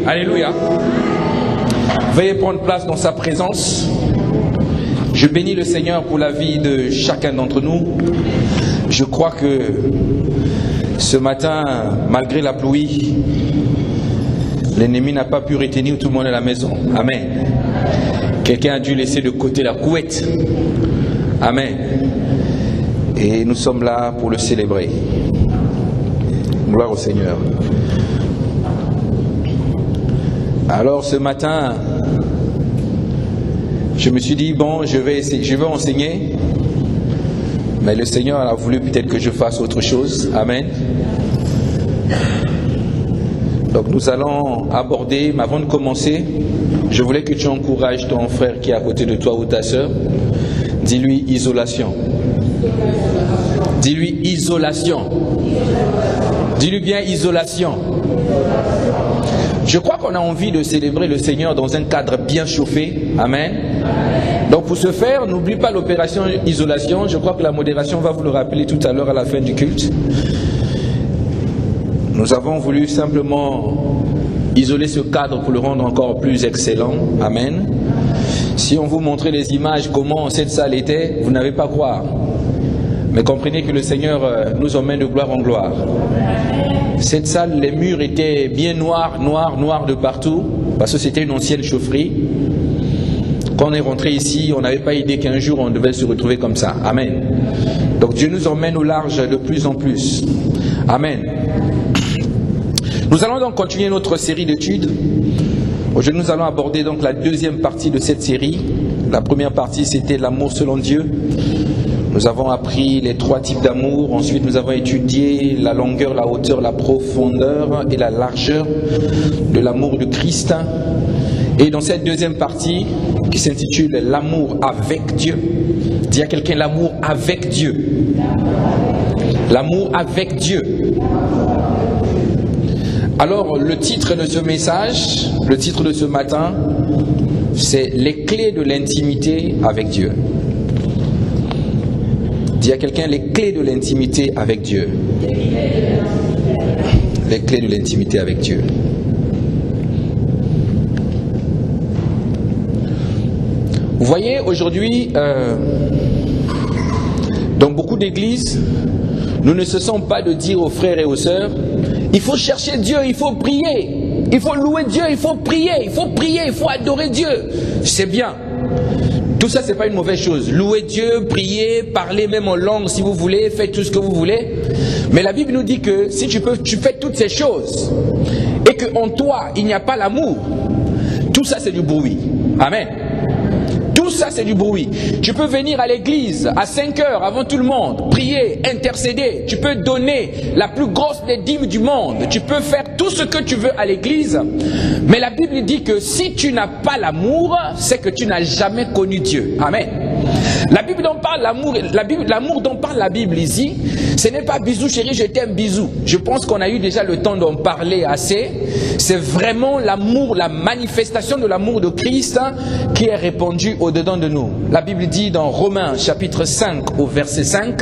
Alléluia. Veuillez prendre place dans sa présence. Je bénis le Seigneur pour la vie de chacun d'entre nous. Je crois que ce matin, malgré la pluie, l'ennemi n'a pas pu retenir tout le monde à la maison. Amen. Quelqu'un a dû laisser de côté la couette. Amen. Et nous sommes là pour le célébrer. Gloire au Seigneur. Alors ce matin, je me suis dit, bon, je vais enseigner, mais le Seigneur a voulu peut-être que je fasse autre chose. Amen. Donc nous allons aborder, mais avant de commencer, je voulais que tu encourages ton frère qui est à côté de toi ou ta soeur. Dis-lui isolation. Dis-lui isolation. Dis-lui bien isolation. Je crois qu'on a envie de célébrer le Seigneur dans un cadre bien chauffé. Amen. Donc pour ce faire, n'oublie pas l'opération isolation. Je crois que la modération va vous le rappeler tout à l'heure à la fin du culte. Nous avons voulu simplement isoler ce cadre pour le rendre encore plus excellent. Amen. Si on vous montrait les images, comment cette salle était, vous n'avez pas à croire. Mais comprenez que le Seigneur nous emmène de gloire en gloire. Cette salle, les murs étaient bien noirs de partout, parce que c'était une ancienne chaufferie. Quand on est rentré ici, on n'avait pas idée qu'un jour on devait se retrouver comme ça. Amen. Donc Dieu nous emmène au large de plus en plus. Amen. Nous allons donc continuer notre série d'études. Aujourd'hui, nous allons aborder donc la deuxième partie de cette série. La première partie, c'était l'amour selon Dieu. Nous avons appris les 3 types d'amour. Ensuite, nous avons étudié la longueur, la hauteur, la profondeur et la largeur de l'amour de Christ. Et dans cette deuxième partie, qui s'intitule l'amour avec Dieu, dis à quelqu'un l'amour avec Dieu. L'amour avec Dieu. Alors, le titre de ce message, le titre de ce matin, c'est les clés de l'intimité avec Dieu. Dis à quelqu'un les clés de l'intimité avec Dieu. Les clés de l'intimité avec Dieu. Vous voyez, aujourd'hui, dans beaucoup d'églises, nous ne cessons pas de dire aux frères et aux sœurs, il faut chercher Dieu, il faut prier, il faut louer Dieu, il faut prier, il faut adorer Dieu. C'est bien. Tout ça, c'est pas une mauvaise chose. Louer Dieu, prier, parler même en langue si vous voulez, faites tout ce que vous voulez. Mais la Bible nous dit que si tu fais toutes ces choses et qu'en toi, il n'y a pas l'amour, tout ça, c'est du bruit. Amen. Tout ça, c'est du bruit. Tu peux venir à l'église à 5 heures avant tout le monde, prier, intercéder. Tu peux donner la plus grosse des dîmes du monde. Tu peux faire tout ce que tu veux à l'église. Mais la Bible dit que si tu n'as pas l'amour, c'est que tu n'as jamais connu Dieu. Amen. La Bible dont parle l'amour dont parle la Bible ici, ce n'est pas bisous chérie, je t'aime bisous. Je pense qu'on a eu déjà le temps d'en parler assez. C'est vraiment l'amour, la manifestation de l'amour de Christ qui est répandue au-dedans de nous. La Bible dit dans Romains chapitre 5 au verset 5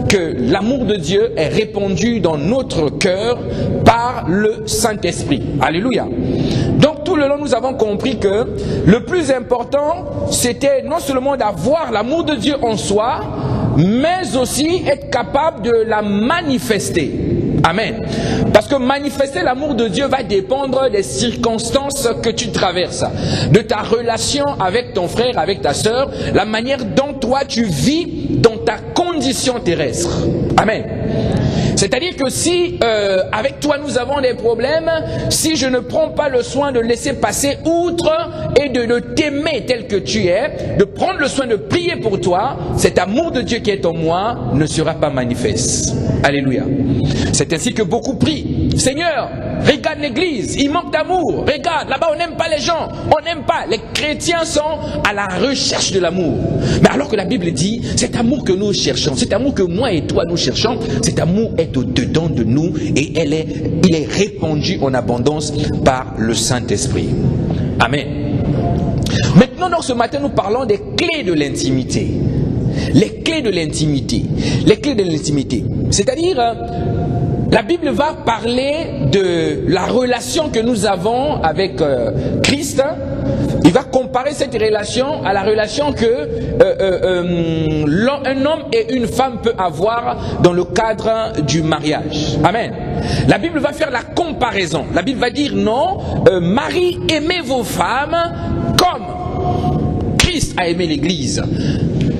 que l'amour de Dieu est répandu dans notre cœur par le Saint-Esprit. Alléluia. Donc tout le long nous avons compris que le plus important c'était non seulement d'avoir l'amour de Dieu en soi, mais aussi être capable de la manifester. Amen. Parce que manifester l'amour de Dieu va dépendre des circonstances que tu traverses, de ta relation avec ton frère, avec ta sœur, la manière dont toi tu vis dans ta condition terrestre. Amen. C'est-à-dire que si avec toi nous avons des problèmes, si je ne prends pas le soin de laisser passer outre et de t'aimer tel que tu es, de prendre le soin de prier pour toi, cet amour de Dieu qui est en moi ne sera pas manifeste. Alléluia. C'est ainsi que beaucoup prient. Seigneur, regarde l'église, il manque d'amour. Regarde, là-bas on n'aime pas les gens, on n'aime pas. Les chrétiens sont à la recherche de l'amour. Mais alors que la Bible dit, cet amour que nous cherchons, cet amour que moi et toi nous cherchons, cet amour est au-dedans de nous et il est répandu en abondance par le Saint-Esprit. Amen. Maintenant, donc, ce matin, nous parlons des clés de l'intimité. Les clés de l'intimité. Les clés de l'intimité. C'est-à-dire, la Bible va parler de la relation que nous avons avec Christ. Il va comparer cette relation à la relation que un homme et une femme peuvent avoir dans le cadre du mariage. Amen. La Bible va faire la comparaison. La Bible va dire non, Marie, aimez vos femmes comme Christ a aimé l'Église.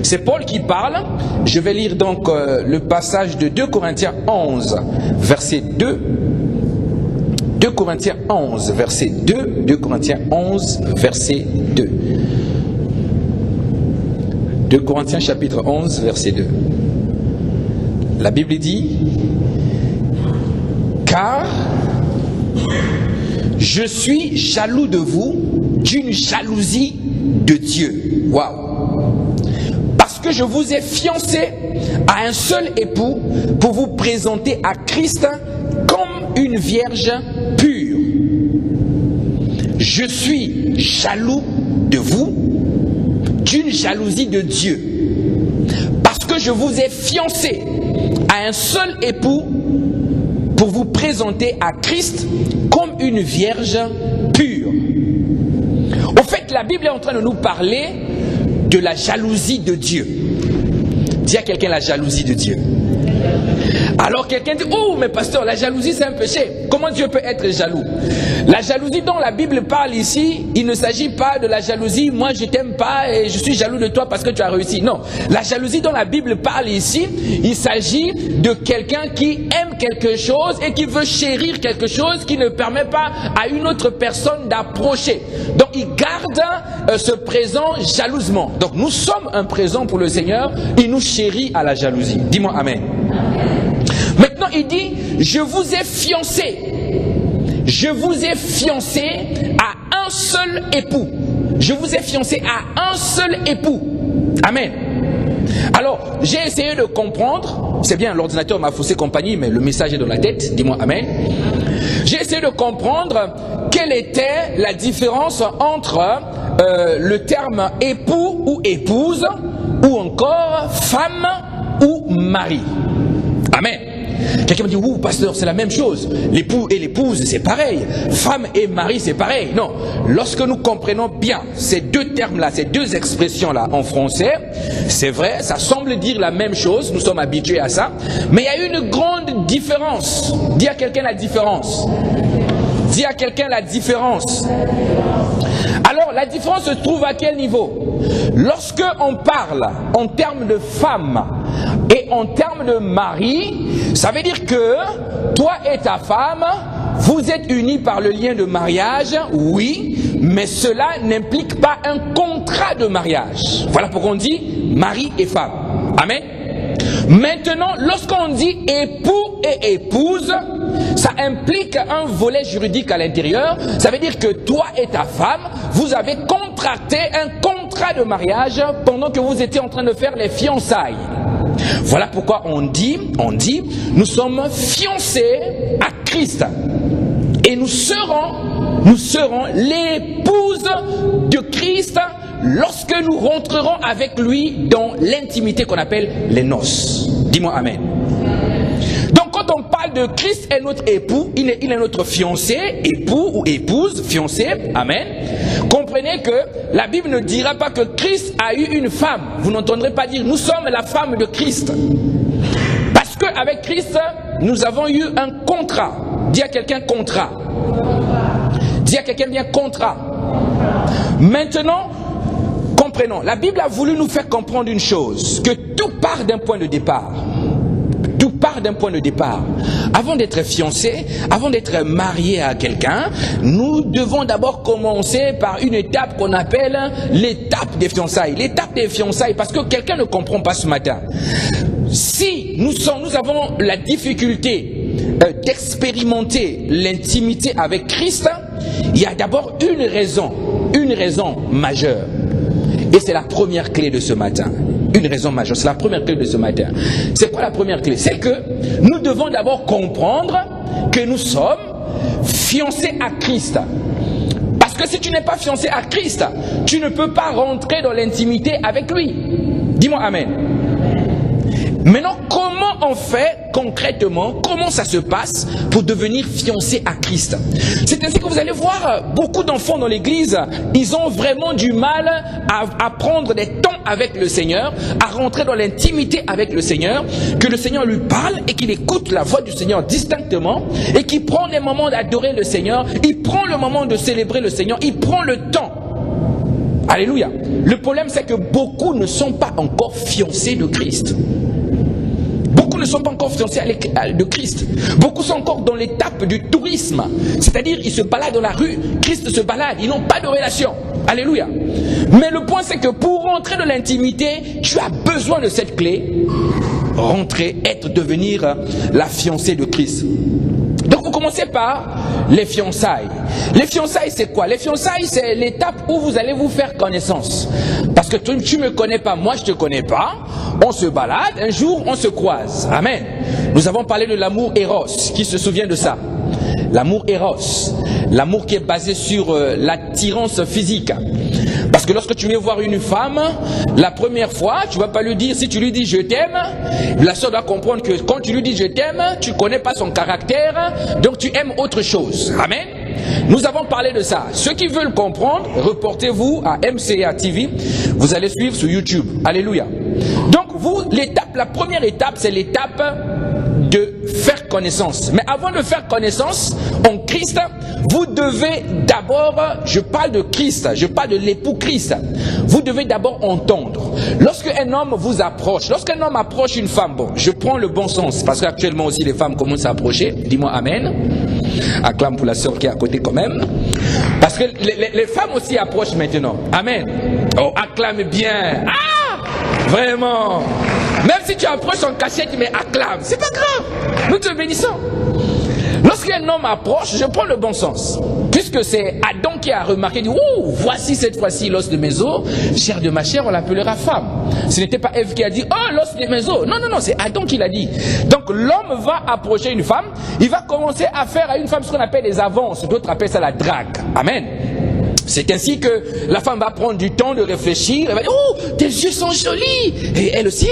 C'est Paul qui parle. Je vais lire donc le passage de 2 Corinthiens 11, verset 2. 2 Corinthiens 11, verset 2. 2 Corinthiens 11, verset 2. 2 Corinthiens chapitre 11, verset 2. La Bible dit: car je suis jaloux de vous d'une jalousie de Dieu. Waouh! Parce que je vous ai fiancé à un seul époux pour vous présenter à Christ comme une vierge pure. Je suis jaloux de vous d'une jalousie de Dieu. Parce que je vous ai fiancé à un seul époux pour vous présenter à Christ comme une vierge pure. Au fait, la Bible est en train de nous parler de la jalousie de Dieu. Dis à quelqu'un la jalousie de Dieu. Alors quelqu'un dit: oh mais pasteur, la jalousie c'est un péché. Comment Dieu peut être jaloux? La jalousie dont la Bible parle ici, il ne s'agit pas de la jalousie, moi je t'aime pas et je suis jaloux de toi parce que tu as réussi. Non, la jalousie dont la Bible parle ici, il s'agit de quelqu'un qui aime quelque chose et qui veut chérir quelque chose qui ne permet pas à une autre personne d'approcher. Donc il garde ce présent jalousement. Donc nous sommes un présent pour le Seigneur, il nous chérit à la jalousie. Dis-moi amen. Maintenant il dit: je vous ai fiancé. Je vous ai fiancé à un seul époux. Je vous ai fiancé à un seul époux. Amen. Alors, j'ai essayé de comprendre. C'est bien, l'ordinateur m'a faussé compagnie, mais le message est dans la tête. Dis-moi amen. J'ai essayé de comprendre quelle était la différence entre le terme époux ou épouse, ou encore femme ou mari. Amen. Quelqu'un me dit: ouh pasteur, c'est la même chose. L'époux et l'épouse, c'est pareil. Femme et mari, c'est pareil. Non. Lorsque nous comprenons bien ces deux termes-là, ces deux expressions-là en français, c'est vrai, ça semble dire la même chose. Nous sommes habitués à ça. Mais il y a une grande différence. Dis à quelqu'un la différence. Dis à quelqu'un la différence. Alors, la différence se trouve à quel niveau? Lorsque on parle en termes de femme et en termes de mari, ça veut dire que toi et ta femme, vous êtes unis par le lien de mariage, oui, mais cela n'implique pas un contrat de mariage. Voilà pourquoi on dit mari et femme. Amen. Maintenant, lorsqu'on dit époux et épouse, ça implique un volet juridique à l'intérieur. Ça veut dire que toi et ta femme, vous avez contracté un contrat de mariage pendant que vous étiez en train de faire les fiançailles. Voilà pourquoi on dit, nous sommes fiancés à Christ. Et nous serons l'épouse de Christ lorsque nous rentrerons avec lui dans l'intimité qu'on appelle les noces. Dis-moi amen. Donc quand on parle de Christ est notre époux, il est notre fiancé, époux ou épouse, fiancé, amen. Comprenez que la Bible ne dira pas que Christ a eu une femme. Vous n'entendrez pas dire nous sommes la femme de Christ. Parce qu'avec Christ, nous avons eu un contrat. Dis à quelqu'un contrat. Dis à quelqu'un bien contrat. Maintenant, comprenons, la Bible a voulu nous faire comprendre une chose, que tout part d'un point de départ. Tout part d'un point de départ. Avant d'être fiancé, avant d'être marié à quelqu'un, nous devons d'abord commencer par une étape qu'on appelle l'étape des fiançailles. L'étape des fiançailles, parce que quelqu'un ne comprend pas ce matin. Si nous avons la difficulté d'expérimenter l'intimité avec Christ, il y a d'abord une raison majeure. Et c'est la première clé de ce matin. Une raison majeure, c'est la première clé de ce matin. C'est quoi la première clé? C'est que nous devons d'abord comprendre que nous sommes fiancés à Christ. Parce que si tu n'es pas fiancé à Christ, tu ne peux pas rentrer dans l'intimité avec lui. Dis-moi amen. Maintenant, comment on fait concrètement comment ça se passe pour devenir fiancé à Christ. C'est ainsi que vous allez voir beaucoup d'enfants dans l'église, ils ont vraiment du mal à prendre des temps avec le Seigneur, à rentrer dans l'intimité avec le Seigneur, que le Seigneur lui parle et qu'il écoute la voix du Seigneur distinctement et qu'il prend les moments d'adorer le Seigneur, il prend le moment de célébrer le Seigneur, il prend le temps. Alléluia. Le problème, c'est que beaucoup ne sont pas encore fiancés de Christ. Beaucoup ne sont pas encore fiancés de Christ. Beaucoup sont encore dans l'étape du tourisme. C'est-à-dire, ils se baladent dans la rue, Christ se balade, ils n'ont pas de relation. Alléluia. Mais le point, c'est que pour rentrer dans l'intimité, tu as besoin de cette clé. Rentrer, devenir la fiancée de Christ. Donc, vous commencez par les fiançailles. Les fiançailles, c'est quoi? Les fiançailles, c'est l'étape où vous allez vous faire connaissance. Parce que tu ne me connais pas, moi je ne te connais pas. On se balade, un jour on se croise. Amen. Nous avons parlé de l'amour Eros. Qui se souvient de ça? L'amour Eros. L'amour qui est basé sur l'attirance physique. Parce que lorsque tu viens voir une femme, la première fois, tu ne vas pas lui dire, si tu lui dis je t'aime, la soeur doit comprendre que quand tu lui dis je t'aime, tu ne connais pas son caractère, donc tu aimes autre chose. Amen. Nous avons parlé de ça. Ceux qui veulent comprendre, reportez-vous à MCA TV, vous allez suivre sur YouTube. Alléluia. Donc la première étape, c'est l'étape de faire connaissance. Mais avant de faire connaissance en Christ, vous devez d'abord, je parle de Christ, je parle de l'époux Christ, vous devez d'abord entendre. Lorsqu'un homme vous approche, lorsqu'un homme approche une femme, bon, je prends le bon sens, parce qu'actuellement aussi les femmes commencent à approcher, dis-moi amen, acclame pour la sœur qui est à côté quand même, parce que les femmes aussi approchent maintenant, amen, oh acclame bien, ah, vraiment. Même si tu approches en cachette, mais acclame. C'est pas grave. Nous te bénissons. Lorsqu'un homme approche, je prends le bon sens. Puisque c'est Adam qui a remarqué, dit, ouh, voici cette fois-ci l'os de mes os, chair de ma chair, on l'appellera femme. Ce n'était pas Ève qui a dit, oh, l'os de mes os. Non, non, non, c'est Adam qui l'a dit. Donc l'homme va approcher une femme, il va commencer à faire à une femme ce qu'on appelle des avances. D'autres appellent ça la drague. Amen. C'est ainsi que la femme va prendre du temps de réfléchir. Elle va dire, oh, tes yeux sont jolis. Et elle aussi,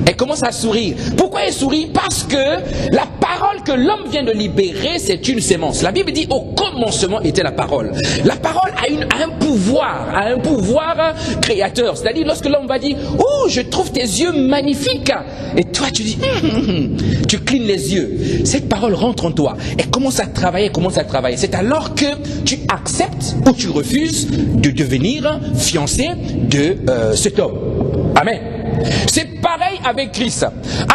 elle commence à sourire. Pourquoi elle sourit? Parce que la parole que l'homme vient de libérer, c'est une sémence. La Bible dit, au commencement était la parole. La parole a un pouvoir créateur. C'est-à-dire, lorsque l'homme va dire, oh, je trouve tes yeux magnifiques. Et toi, tu dis, tu clignes les yeux. Cette parole rentre en toi. Elle commence à travailler, C'est alors que tu acceptes ou tu refuses de devenir fiancé de cet homme. Amen. C'est pareil avec Christ.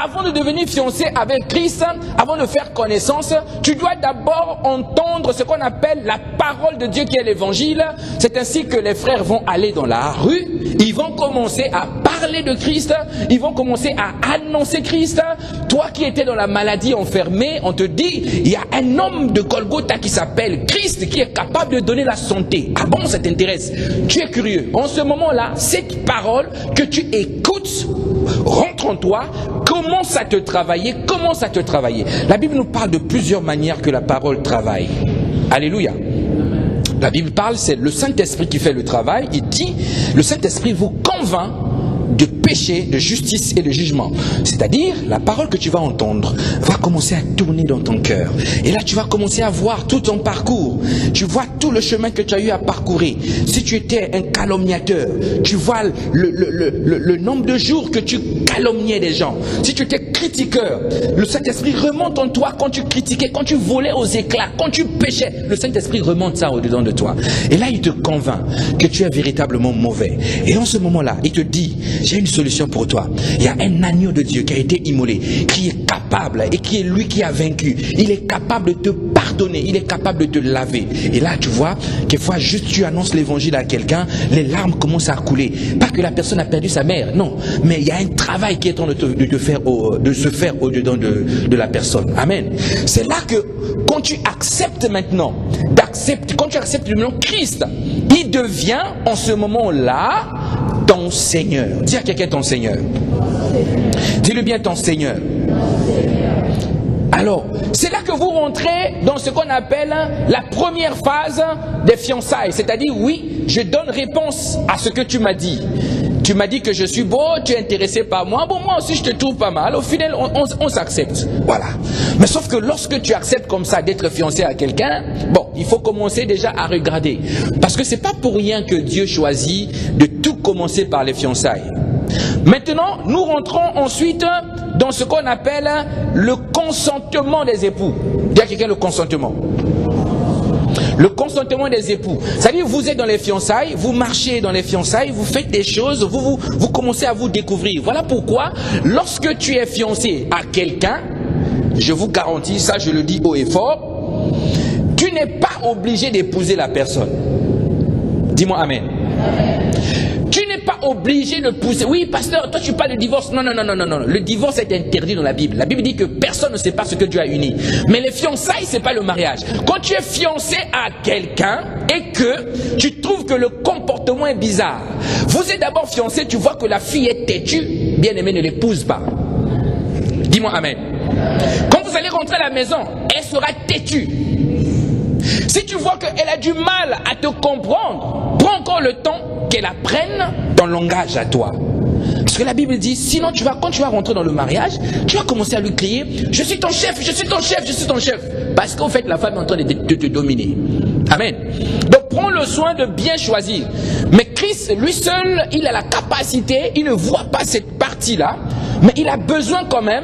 Avant de devenir fiancé avec Christ, avant de faire connaissance, tu dois d'abord entendre ce qu'on appelle la parole de Dieu qui est l'évangile. C'est ainsi que les frères vont aller dans la rue, ils vont commencer à parler de Christ, ils vont commencer à annoncer Christ. Toi qui étais dans la maladie enfermé, on te dit, il y a un homme de Golgotha qui s'appelle Christ qui est capable de donner la santé. Ah bon, ça t'intéresse? Tu es curieux. En ce moment-là, cette parole que tu écoutes rentre en toi, commence à te travailler. La Bible nous parle de plusieurs manières que la parole travaille. Alléluia. La Bible parle, c'est le Saint-Esprit qui fait le travail. Il dit, le Saint-Esprit vous convainc de péché, de justice et de jugement. C'est-à-dire, la parole que tu vas entendre va commencer à tourner dans ton cœur. Et là, tu vas commencer à voir tout ton parcours. Tu vois tout le chemin que tu as eu à parcourir. Si tu étais un calomniateur, tu vois le nombre de jours que tu calomniais des gens. Si tu étais critiqueur, le Saint-Esprit remonte en toi quand tu critiquais, quand tu volais aux éclats, quand tu péchais. Le Saint-Esprit remonte ça au-dedans de toi. Et là, il te convainc que tu es véritablement mauvais. Et en ce moment-là, il te dit, j'ai une solution pour toi. Il y a un agneau de Dieu qui a été immolé, qui est capable et qui est lui qui a vaincu. Il est capable de te pardonner, il est capable de te laver. Et là, tu vois, quelquefois, juste tu annonces l'évangile à quelqu'un, les larmes commencent à couler. Pas que la personne a perdu sa mère, non. Mais il y a un travail qui est en train de se faire au-dedans de la personne. Amen. C'est là que, quand tu acceptes maintenant, quand tu acceptes le nom Christ, il devient en ce moment-là ton Seigneur. Dis à quelqu'un ton Seigneur. Dis-le bien ton Seigneur. Alors, c'est là que vous rentrez dans ce qu'on appelle la première phase des fiançailles. C'est-à-dire, oui, je donne réponse à ce que tu m'as dit. Tu m'as dit que je suis beau, tu es intéressé par moi. Bon, moi aussi je te trouve pas mal. Au final, on s'accepte. Voilà. Mais sauf que lorsque tu acceptes comme ça d'être fiancé à quelqu'un, bon, il faut commencer déjà à regarder. Parce que c'est pas pour rien que Dieu choisit de tout commencer par les fiançailles. Maintenant, nous rentrons ensuite dans ce qu'on appelle le consentement des époux. Dis à quelqu'un le consentement. Le consentement des époux. C'est-à-dire, vous êtes dans les fiançailles, vous marchez dans les fiançailles, vous faites des choses, vous commencez à vous découvrir. Voilà pourquoi, lorsque tu es fiancé à quelqu'un, je vous garantis, ça je le dis haut et fort, tu n'es pas obligé d'épouser la personne. Dis-moi amen. Tu n'es pas obligé de pousser. Oui, pasteur, toi tu parles de divorce. Non. Le divorce est interdit dans la Bible. La Bible dit que personne ne sait pas ce que Dieu a uni. Mais les fiançailles, c'est pas le mariage. Quand tu es fiancé à quelqu'un et que tu trouves que le comportement est bizarre, vous êtes d'abord fiancé, tu vois que la fille est têtue, bien aimé, ne l'épouse pas. Dis-moi amen. Quand vous allez rentrer à la maison, elle sera têtue. Si tu vois qu'elle a du mal à te comprendre, prends encore le temps qu'elle apprenne ton langage à toi. Parce que la Bible dit, sinon quand tu vas rentrer dans le mariage, tu vas commencer à lui crier, je suis ton chef, je suis ton chef, je suis ton chef. Parce qu'en fait, la femme est en train de te dominer. Amen. Donc prends le soin de bien choisir. Mais Christ, lui seul, il a la capacité, il ne voit pas cette partie-là, mais il a besoin quand même,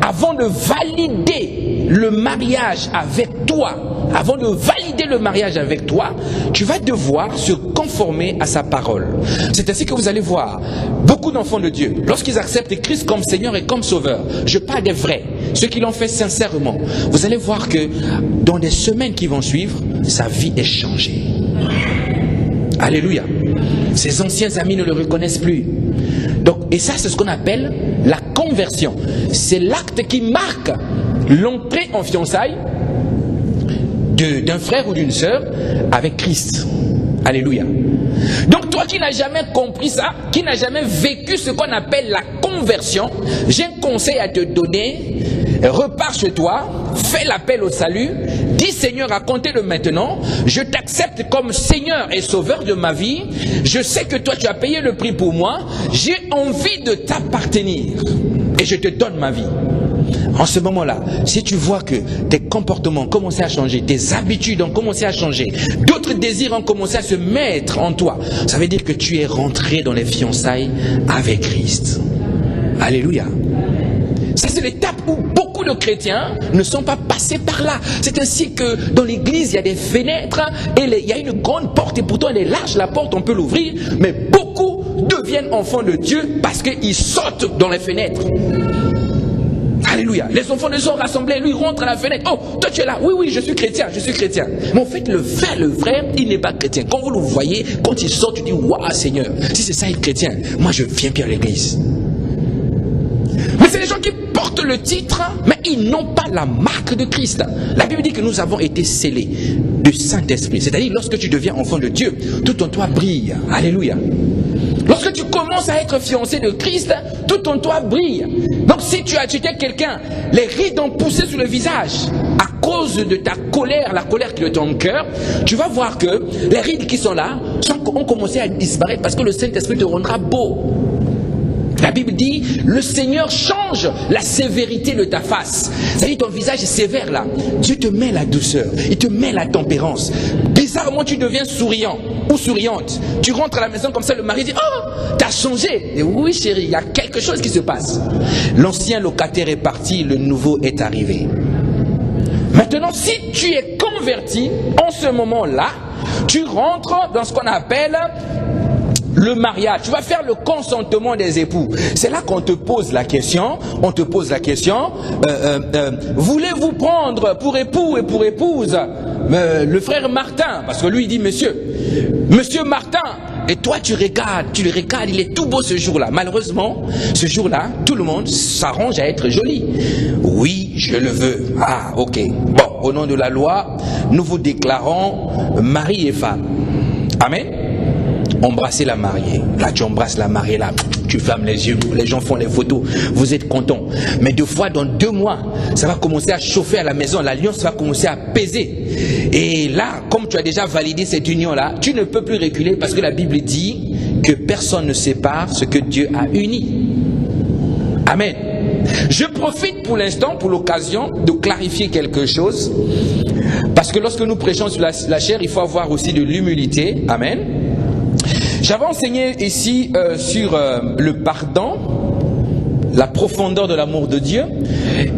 avant de valider le mariage avec toi, avant de valider le mariage avec toi, tu vas devoir se conformer à sa parole. C'est ainsi que vous allez voir beaucoup d'enfants de Dieu, lorsqu'ils acceptent Christ comme Seigneur et comme Sauveur, je parle des vrais, ceux qui l'ont fait sincèrement, vous allez voir que dans les semaines qui vont suivre, sa vie est changée. Alléluia. Ses anciens amis ne le reconnaissent plus. Donc, et ça, c'est ce qu'on appelle la conversion. C'est l'acte qui marque l'entrée en fiançailles d'un frère ou d'une sœur avec Christ. Alléluia. Donc toi qui n'as jamais compris ça, qui n'as jamais vécu ce qu'on appelle la conversion, j'ai un conseil à te donner. Repars chez toi, fais l'appel au salut, dis Seigneur, à compter de maintenant, je t'accepte comme Seigneur et Sauveur de ma vie, je sais que toi tu as payé le prix pour moi, j'ai envie de t'appartenir et je te donne ma vie. En ce moment-là, si tu vois que tes comportements ont commencé à changer, tes habitudes ont commencé à changer, d'autres désirs ont commencé à se mettre en toi, ça veut dire que tu es rentré dans les fiançailles avec Christ. Alléluia. Ça, c'est l'étape où beaucoup de chrétiens ne sont pas passés par là. C'est ainsi que dans l'église, il y a des fenêtres et il y a une grande porte et pourtant elle est large, la porte, on peut l'ouvrir, mais beaucoup deviennent enfants de Dieu parce qu'ils sautent dans les fenêtres. Alléluia. Les enfants de Dieu sont rassemblés, lui rentre à la fenêtre. Oh, toi tu es là. Oui, je suis chrétien, je suis chrétien. Mais en fait, le vrai, il n'est pas chrétien. Quand vous le voyez, quand il sort, tu dis, waouh Seigneur, si c'est ça être chrétien, moi je viens plus à l'église. Mais c'est les gens qui portent le titre, mais ils n'ont pas la marque de Christ. La Bible dit que nous avons été scellés du Saint-Esprit. C'est-à-dire, lorsque tu deviens enfant de Dieu, tout en toi brille. Alléluia. Lorsque tu commences à être fiancé de Christ, tout en toi brille. Donc si tu as tué quelqu'un, les rides ont poussé sur le visage à cause de ta colère, la colère qui est dans ton cœur, tu vas voir que les rides qui sont là ont commencé à disparaître parce que le Saint-Esprit te rendra beau. La Bible dit, le Seigneur change la sévérité de ta face. C'est-à-dire ton visage est sévère là. Dieu te met la douceur, il te met la tempérance. Bizarrement, tu deviens souriant ou souriante. Tu rentres à la maison comme ça, le mari dit, oh, t'as changé. Et oui chérie, il y a quelque chose qui se passe. L'ancien locataire est parti, le nouveau est arrivé. Maintenant, si tu es converti, en ce moment-là, tu rentres dans ce qu'on appelle le mariage. Tu vas faire le consentement des époux. C'est là qu'on te pose la question. On te pose la question. Voulez-vous prendre pour époux et pour épouse le frère Martin? Parce que lui il dit monsieur Martin. Et toi tu le regardes, il est tout beau ce jour-là. Malheureusement, ce jour-là, tout le monde s'arrange à être joli. Oui, je le veux. Ah, ok. Bon, au nom de la loi, nous vous déclarons mari et femme. Amen. Embrasser la mariée. Là, tu embrasses la mariée, là, tu fermes les yeux, les gens font les photos, vous êtes contents. Mais deux fois, dans 2 mois, ça va commencer à chauffer à la maison, l'alliance va commencer à peser. Et là, comme tu as déjà validé cette union-là, tu ne peux plus reculer parce que la Bible dit que personne ne sépare ce que Dieu a uni. Amen. Je profite pour l'instant, pour l'occasion, de clarifier quelque chose. Parce que lorsque nous prêchons sur la chair, il faut avoir aussi de l'humilité. Amen. J'avais enseigné ici sur le pardon, la profondeur de l'amour de Dieu.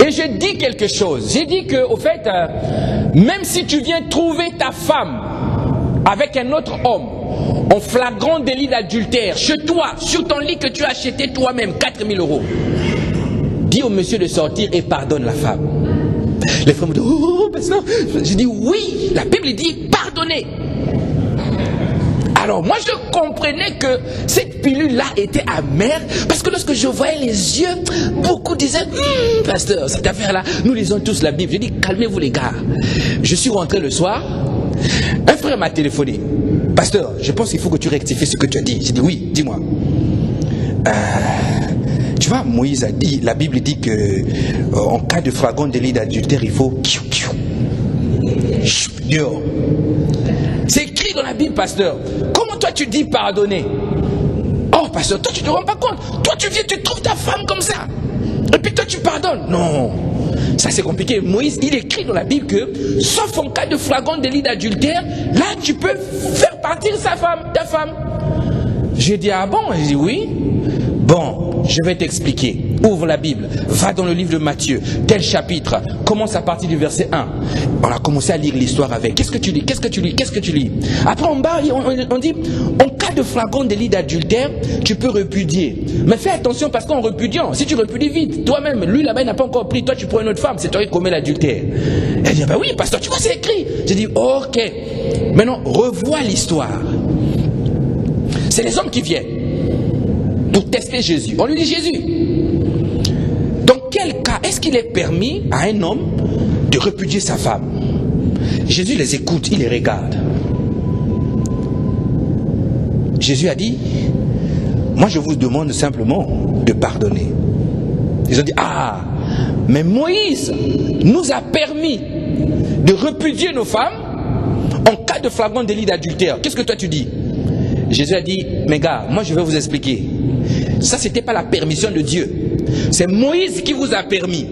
Et j'ai dit quelque chose. J'ai dit que, au fait, même si tu viens trouver ta femme avec un autre homme, en flagrant délit d'adultère, chez toi, sur ton lit que tu as acheté toi-même, 4 000 €, dis au monsieur de sortir et pardonne la femme. Les frères me disent, oh, pasteur. Je dis, oui, la Bible dit, pardonnez. Alors moi je comprenais que cette pilule-là était amère, parce que lorsque je voyais les yeux, beaucoup disaient, pasteur, cette affaire-là, nous lisons tous la Bible. J'ai dit, calmez-vous les gars. Je suis rentré le soir, un frère m'a téléphoné. Pasteur, je pense qu'il faut que tu rectifies ce que tu as dit. J'ai dit, oui, dis-moi. Tu vois, Moïse a dit, la Bible dit que en cas de flagrant délit d'adultère, il faut dehors. C'est écrit dans la Bible, pasteur. Comment toi tu dis pardonner? Oh, pasteur, toi tu ne te rends pas compte. Toi tu viens, tu trouves ta femme comme ça. Et puis toi tu pardonnes. Non, ça c'est compliqué. Moïse, il écrit dans la Bible que, sauf en cas de flagrant délit d'adultère, là tu peux faire partir ta femme. J'ai dit, ah bon? Il dit, oui. Bon, je vais t'expliquer. Ouvre la Bible, va dans le livre de Matthieu, tel chapitre, commence à partir du verset 1. On a commencé à lire l'histoire avec. Qu'est-ce que tu lis? Qu'est-ce que tu lis? Qu'est-ce que tu lis? Après en bas, on dit, en cas de flagrant délit d'adultère, tu peux repudier. Mais fais attention parce qu'en repudiant, si tu repudies vite, toi-même, lui là-bas il n'a pas encore pris, toi tu prends une autre femme, c'est toi qui commets l'adultère. Elle dit, bah oui, pasteur, tu vois c'est écrit. J'ai dit, ok. Maintenant, revois l'histoire. C'est les hommes qui viennent pour tester Jésus. On lui dit, Jésus, dans quel cas est-ce qu'il est permis à un homme de repudier sa femme? Jésus les écoute, il les regarde. Jésus a dit, moi je vous demande simplement de pardonner. Ils ont dit, ah, mais Moïse nous a permis de repudier nos femmes en cas de flagrant délit d'adultère. Qu'est-ce que toi tu dis? Jésus a dit, mes gars, moi je vais vous expliquer. Ça, c'était pas la permission de Dieu. C'est Moïse qui vous a permis.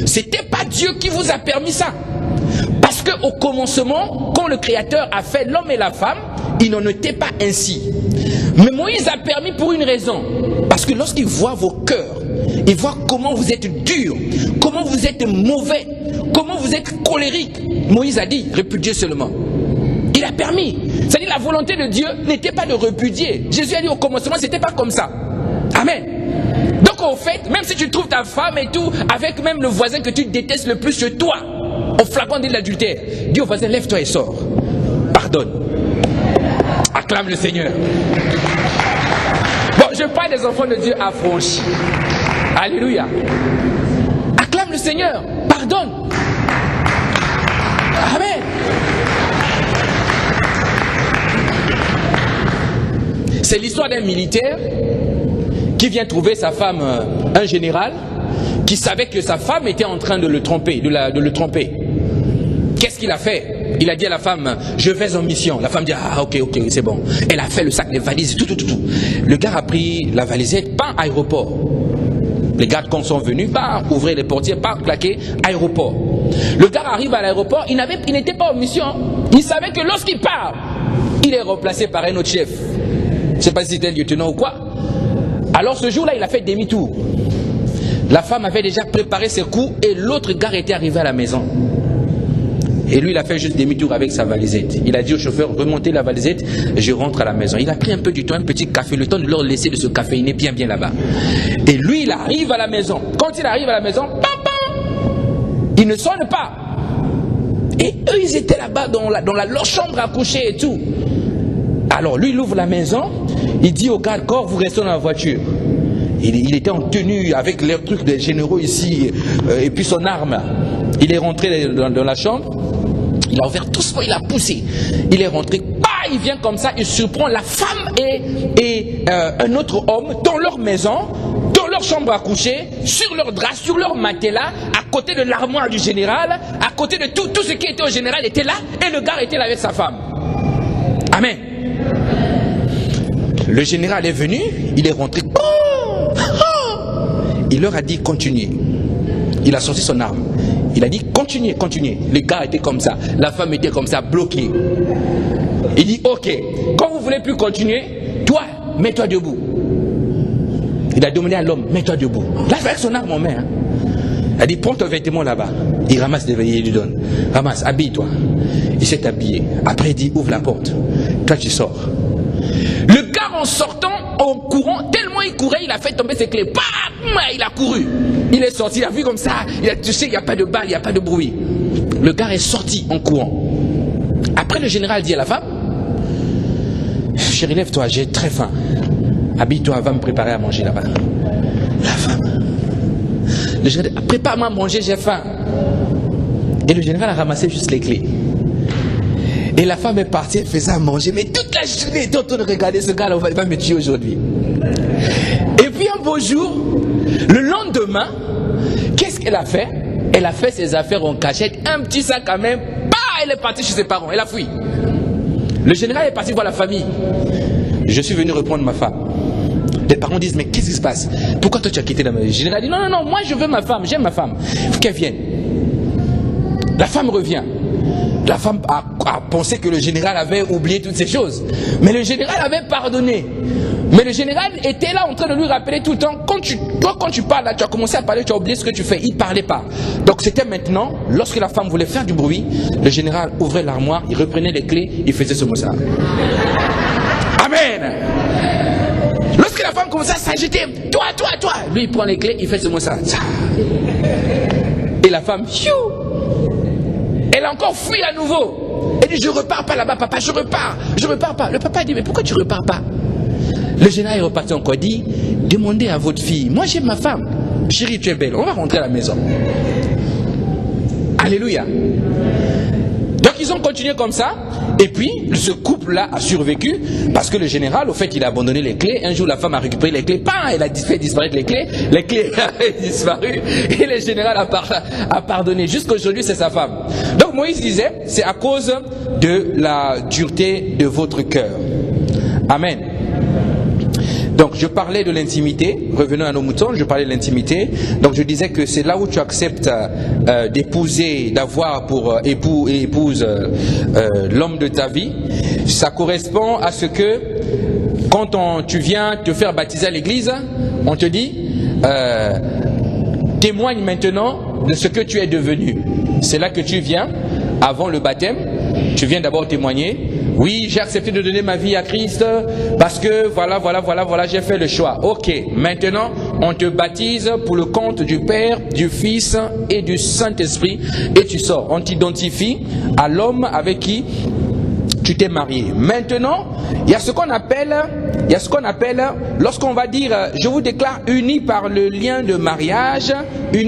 C'était pas Dieu qui vous a permis ça. Parce qu'au commencement, quand le Créateur a fait l'homme et la femme, il n'en était pas ainsi. Mais Moïse a permis pour une raison. Parce que lorsqu'il voit vos cœurs, il voit comment vous êtes durs, comment vous êtes mauvais, comment vous êtes colériques. Moïse a dit, répudiez seulement. Il a permis. C'est-à-dire la volonté de Dieu n'était pas de repudier. Jésus a dit au commencement, c'était pas comme ça. Amen. Donc au fait, même si tu trouves ta femme et tout, avec même le voisin que tu détestes le plus chez toi, en flagrant délit d'adultère, dis au voisin, lève-toi et sors. Pardonne. Acclame le Seigneur. Bon, je parle des enfants de Dieu affranchis. Alléluia. Acclame le Seigneur. Pardonne. Amen. C'est l'histoire d'un militaire qui vient trouver sa femme, un général, qui savait que sa femme était en train de le tromper, de le tromper. Qu'est-ce qu'il a fait? Il a dit à la femme, je vais en mission. La femme dit, ah ok, c'est bon. Elle a fait le sac, les valises, tout. Le gars a pris la valisette, pas aéroport. Les gardes quand sont venus, pas ouvrir les portières, pas claquer, aéroport. Le gars arrive à l'aéroport, il n'était pas en mission. Il savait que lorsqu'il part, il est remplacé par un autre chef. Je ne sais pas si c'était le lieutenant ou quoi. Alors ce jour-là, il a fait demi-tour. La femme avait déjà préparé ses coups et l'autre gars était arrivé à la maison. Et lui, il a fait juste demi-tour avec sa valisette. Il a dit au chauffeur, remontez la valisette, et je rentre à la maison. Il a pris un peu du temps, un petit café, le temps de leur laisser de se caféiner bien là-bas. Et lui, il arrive à la maison. Quand il arrive à la maison, il ne sonne pas. Et eux, ils étaient là-bas dans leur chambre à coucher et tout. Alors lui, il ouvre la maison, il dit au garde-corps, vous restez dans la voiture. Il était en tenue avec leurs trucs des généraux ici, et puis son arme. Il est rentré dans la chambre, il a ouvert tout ce qu'il a poussé. Il est rentré, il vient comme ça, il surprend la femme et un autre homme dans leur maison, dans leur chambre à coucher, sur leur drap, sur leur matelas, à côté de l'armoire du général, à côté de tout ce qui était au général était là, et le gars était là avec sa femme. Amen. Le général est venu, il est rentré. Il leur a dit continuez. Il a sorti son arme. Il a dit continuez, continuez. Les gars étaient comme ça, la femme était comme ça, bloquée. Il dit ok, quand vous ne voulez plus continuer, toi, mets-toi debout. Il a demandé à l'homme, mets-toi debout. Là, avec son arme en main. Hein. Il a dit, prends ton vêtement là-bas. Il ramasse des vêtements, il lui donne. Ramasse, habille-toi. Il s'est habillé. Après, il dit, ouvre la porte. Toi, tu sors. Le gars, en sortant, en courant, tellement il courait, il a fait tomber ses clés. Bam! Il a couru. Il est sorti, il a vu comme ça. Il a touché, il n'y a pas de balle, il n'y a pas de bruit. Le gars est sorti en courant. Après, le général dit à la femme, chérie, lève-toi, j'ai très faim. Habille-toi, va me préparer à manger là-bas. La femme. Le général dit, prépare-moi à manger, j'ai faim. Et le général a ramassé juste les clés. Et la femme est partie, elle faisait à manger. Mais toute la journée, elle était en train de regarder ce gars-là, il va me tuer aujourd'hui. Et puis un beau jour, le lendemain, qu'est-ce qu'elle a fait? Elle a fait ses affaires en cachette, un petit sac à main, bah, elle est partie chez ses parents, elle a fui. Le général est parti voir la famille. Je suis venu reprendre ma femme. Les parents disent, mais qu'est-ce qui se passe? Pourquoi toi tu as quitté la maison? Le général dit, non, non, non, moi je veux ma femme, j'aime ma femme. Il faut qu'elle vienne. La femme revient. La femme a pensé que le général avait oublié toutes ces choses. Mais le général avait pardonné. Mais le général était là en train de lui rappeler tout le temps, quand tu parles là, tu as commencé à parler, tu as oublié ce que tu fais. Il ne parlait pas. Donc c'était maintenant, lorsque la femme voulait faire du bruit, le général ouvrait l'armoire, il reprenait les clés, il faisait ce mot-là. Amen. Lorsque la femme commençait à s'agiter, toi, lui il prend les clés, il fait ce mot-là. Et la femme, elle a encore fui à nouveau. Elle dit, je repars pas là-bas, papa, je repars pas. Le papa dit, mais pourquoi tu repars pas? Le général est reparti encore, dit, demandez à votre fille, moi j'aime ma femme. Chérie, tu es belle, on va rentrer à la maison. Alléluia. Donc ils ont continué comme ça, et puis ce couple-là a survécu, parce que le général, au fait, il a abandonné les clés. Un jour, la femme a récupéré les clés, elle a fait disparaître les clés ont disparu, et le général a pardonné. Jusqu'aujourd'hui, c'est sa femme. Donc Moïse disait, c'est à cause de la dureté de votre cœur. Amen. Donc je parlais de l'intimité, revenons à nos moutons, je parlais de l'intimité. Donc je disais que c'est là où tu acceptes d'épouser, d'avoir pour époux et épouse l'homme de ta vie. Ça correspond à ce que quand tu viens te faire baptiser à l'église, on te dit témoigne maintenant de ce que tu es devenu. C'est là que tu viens, avant le baptême, tu viens d'abord témoigner. Oui, j'ai accepté de donner ma vie à Christ parce que voilà, j'ai fait le choix. Ok, maintenant, on te baptise pour le compte du Père, du Fils et du Saint-Esprit et tu sors. On t'identifie à l'homme avec qui tu t'es marié. Maintenant, il y a ce qu'on appelle, lorsqu'on va dire, je vous déclare unis par le lien de mariage, il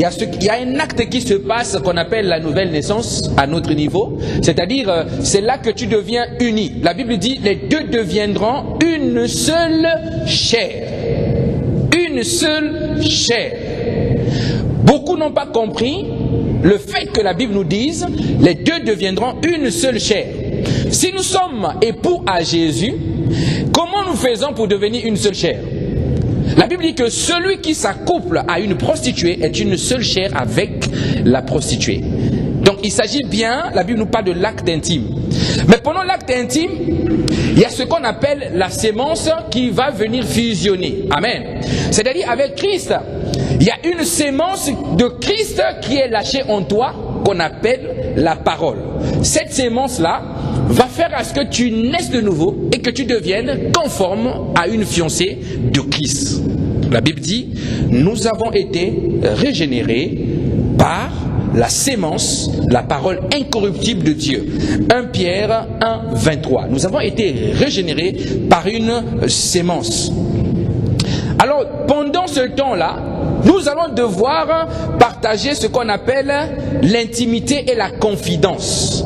y a un acte qui se passe qu'on appelle la nouvelle naissance à notre niveau. C'est-à-dire, c'est là que tu deviens uni. La Bible dit, les deux deviendront une seule chair. Une seule chair. Beaucoup n'ont pas compris le fait que la Bible nous dise, les deux deviendront une seule chair. Si nous sommes époux à Jésus, comment nous faisons pour devenir une seule chair? La Bible dit que celui qui s'accouple à une prostituée est une seule chair avec la prostituée. Donc il s'agit bien, la Bible nous parle de l'acte intime. Mais pendant l'acte intime, il y a ce qu'on appelle la sémence qui va venir fusionner. Amen. C'est-à-dire avec Christ, il y a une sémence de Christ qui est lâchée en toi, qu'on appelle la parole. Cette sémence-là va faire à ce que tu naisses de nouveau et que tu deviennes conforme à une fiancée de Christ. La Bible dit, nous avons été régénérés par la sémence, la parole incorruptible de Dieu. 1 Pierre 1, 23. Nous avons été régénérés par une sémence. Alors, pendant ce temps-là, nous allons devoir partager ce qu'on appelle l'intimité et la confidence.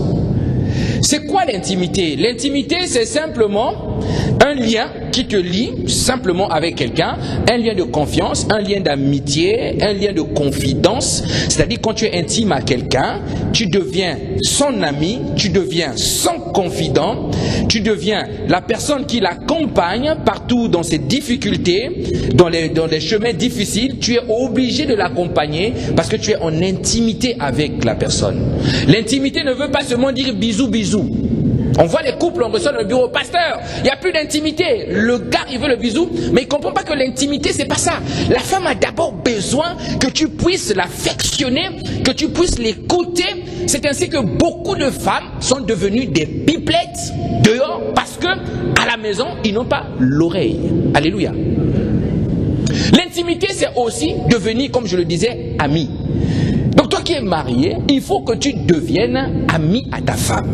C'est quoi l'intimité? L'intimité, c'est simplement Un lien qui te lie simplement avec quelqu'un, un lien de confiance, un lien d'amitié, un lien de confidence. C'est-à-dire quand tu es intime à quelqu'un, tu deviens son ami, tu deviens son confident, tu deviens la personne qui l'accompagne partout dans ses difficultés, dans les chemins difficiles. Tu es obligé de l'accompagner parce que tu es en intimité avec la personne. L'intimité ne veut pas seulement dire bisous, bisous. On voit les couples, on reçoit dans le bureau, pasteur, il n'y a plus d'intimité. Le gars, il veut le bisou, mais il ne comprend pas que l'intimité, c'est pas ça. La femme a d'abord besoin que tu puisses l'affectionner, que tu puisses l'écouter. C'est ainsi que beaucoup de femmes sont devenues des pipelettes dehors parce que à la maison, ils n'ont pas l'oreille. Alléluia. L'intimité, c'est aussi devenir, comme je le disais, ami. Donc toi qui es marié, il faut que tu deviennes ami à ta femme.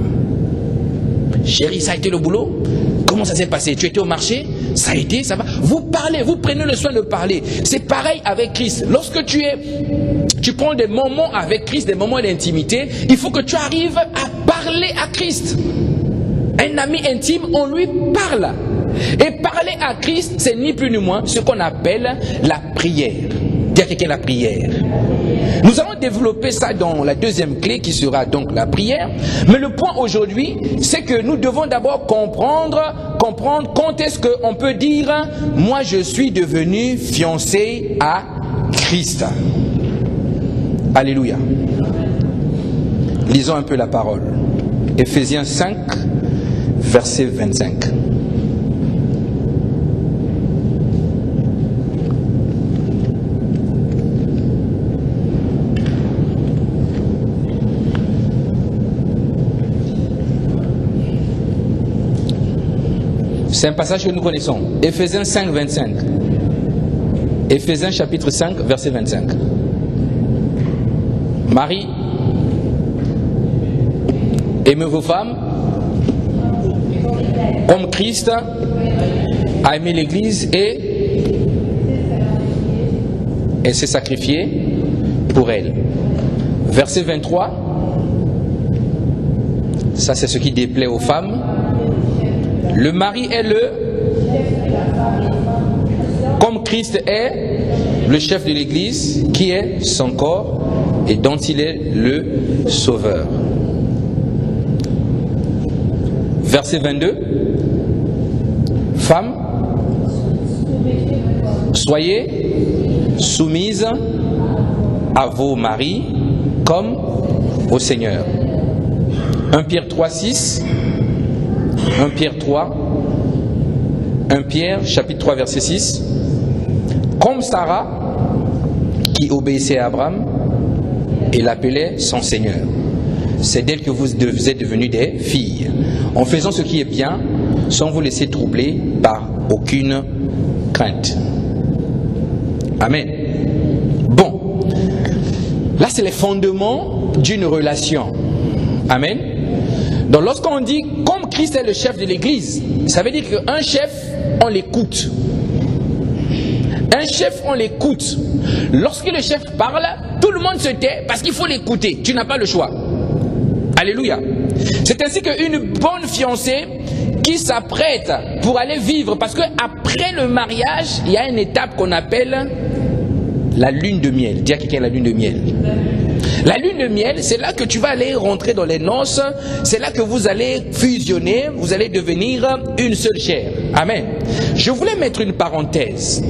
Chérie, ça a été le boulot? Comment ça s'est passé? Tu étais au marché? Ça a été, ça va? Vous parlez, vous prenez le soin de parler. C'est pareil avec Christ. Lorsque tu prends des moments avec Christ, des moments d'intimité, il faut que tu arrives à parler à Christ. Un ami intime, on lui parle. Et parler à Christ, c'est ni plus ni moins ce qu'on appelle la prière. Dis à quelqu'un la prière. Nous allons développer ça dans la deuxième clé qui sera donc la prière. Mais le point aujourd'hui, c'est que nous devons d'abord comprendre quand est-ce qu'on peut dire « Moi je suis devenu fiancé à Christ ». Alléluia. Lisons un peu la parole. Éphésiens 5, verset 25. C'est un passage que nous connaissons. Éphésiens 5, 25. Éphésiens chapitre 5, verset 25. Marie, aimez vos femmes comme Christ a aimé l'Église et s'est sacrifié pour elle. Verset 23. Ça, c'est ce qui déplaît aux femmes. Le mari est comme Christ est le chef de l'Église, qui est son corps et dont il est le sauveur. Verset 22. Femmes, soyez soumises à vos maris comme au Seigneur. 1 Pierre 3, 6. 1 Pierre 3, 1 Pierre chapitre 3 verset 6. Comme Sarah qui obéissait à Abraham et l'appelait son Seigneur. C'est d'elle que vous êtes devenus des filles, en faisant ce qui est bien, sans vous laisser troubler par aucune crainte. Amen. Bon, là c'est les fondements d'une relation. Amen. Donc lorsqu'on dit comme Christ est le chef de l'Église, ça veut dire qu'un chef, on l'écoute. Un chef, on l'écoute. Lorsque le chef parle, tout le monde se tait parce qu'il faut l'écouter. Tu n'as pas le choix. Alléluia. C'est ainsi qu'une bonne fiancée qui s'apprête pour aller vivre, parce qu'après le mariage, il y a une étape qu'on appelle la lune de miel. Dis à quelqu'un la lune de miel. La lune de miel, c'est là que tu vas aller rentrer dans les noces, c'est là que vous allez fusionner, vous allez devenir une seule chair. Amen. Je voulais mettre une parenthèse.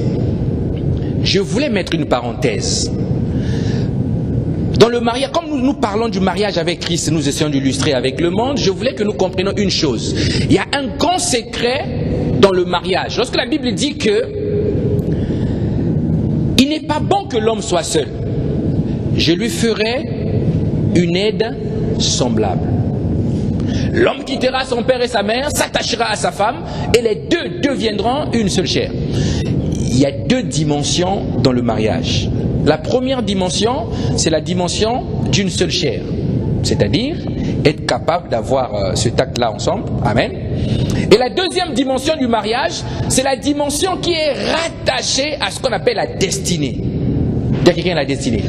Dans le mariage, comme nous parlons du mariage avec Christ, nous essayons d'illustrer avec le monde, je voulais que nous comprenions une chose. Il y a un grand secret dans le mariage. Lorsque la Bible dit que il n'est pas bon que l'homme soit seul, je lui ferai une aide semblable. L'homme quittera son père et sa mère, s'attachera à sa femme, et les deux deviendront une seule chair. Il y a deux dimensions dans le mariage. La première dimension, c'est la dimension d'une seule chair. C'est-à-dire être capable d'avoir ce acte-là ensemble. Amen. Et la deuxième dimension du mariage, c'est la dimension qui est rattachée à ce qu'on appelle la destinée. Il y a quelqu'un la destinée.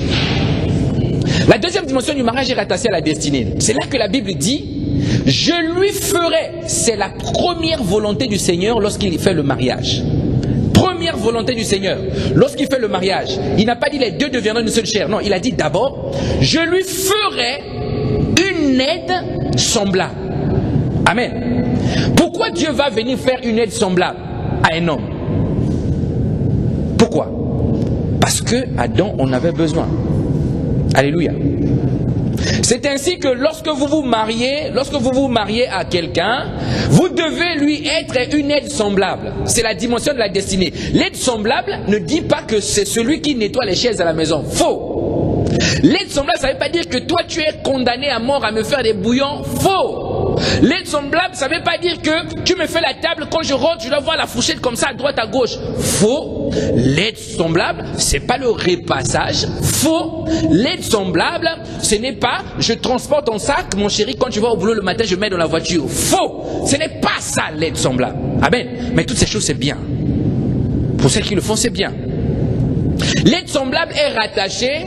La deuxième dimension du mariage est rattachée à la destinée. C'est là que la Bible dit Je lui ferai. C'est la première volonté du Seigneur lorsqu'il fait le mariage. Première volonté du Seigneur. Lorsqu'il fait le mariage, il n'a pas dit les deux deviendront une seule chair. Non, il a dit d'abord, je lui ferai une aide semblable. Amen. Pourquoi Dieu va venir faire une aide semblable à un homme? Pourquoi? Parce que Adam en avait besoin. Alléluia. C'est ainsi que lorsque vous vous mariez à quelqu'un, vous devez lui être une aide semblable. C'est la dimension de la destinée. L'aide semblable ne dit pas que c'est celui qui nettoie les chaises à la maison. Faux. L'aide semblable, ça ne veut pas dire que toi tu es condamné à mort à me faire des bouillons. Faux. L'aide semblable, ça ne veut pas dire que tu me fais la table, quand je rentre, je dois voir la fourchette comme ça à droite, à gauche. Faux. L'aide semblable, c'est pas le repassage. Faux. L'aide semblable, ce n'est pas je transporte ton sac, mon chéri, quand tu vas au boulot le matin, je mets dans la voiture. Faux. Ce n'est pas ça l'aide semblable. Amen. Mais toutes ces choses, c'est bien. Pour celles qui le font, c'est bien. L'aide semblable est rattachée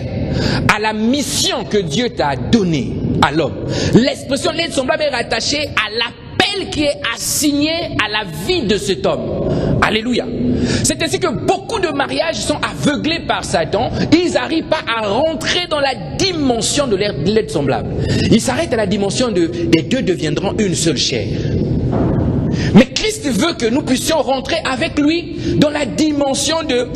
à la mission que Dieu t'a donnée à l'homme. L'expression l'aide semblable est rattachée à l'appel qui est assigné à la vie de cet homme. Alléluia. C'est ainsi que beaucoup de mariages sont aveuglés par Satan. Ils n'arrivent pas à rentrer dans la dimension de l'aide semblable. Ils s'arrêtent à la dimension de les deux deviendront une seule chair. Mais Christ veut que nous puissions rentrer avec lui dans la dimension de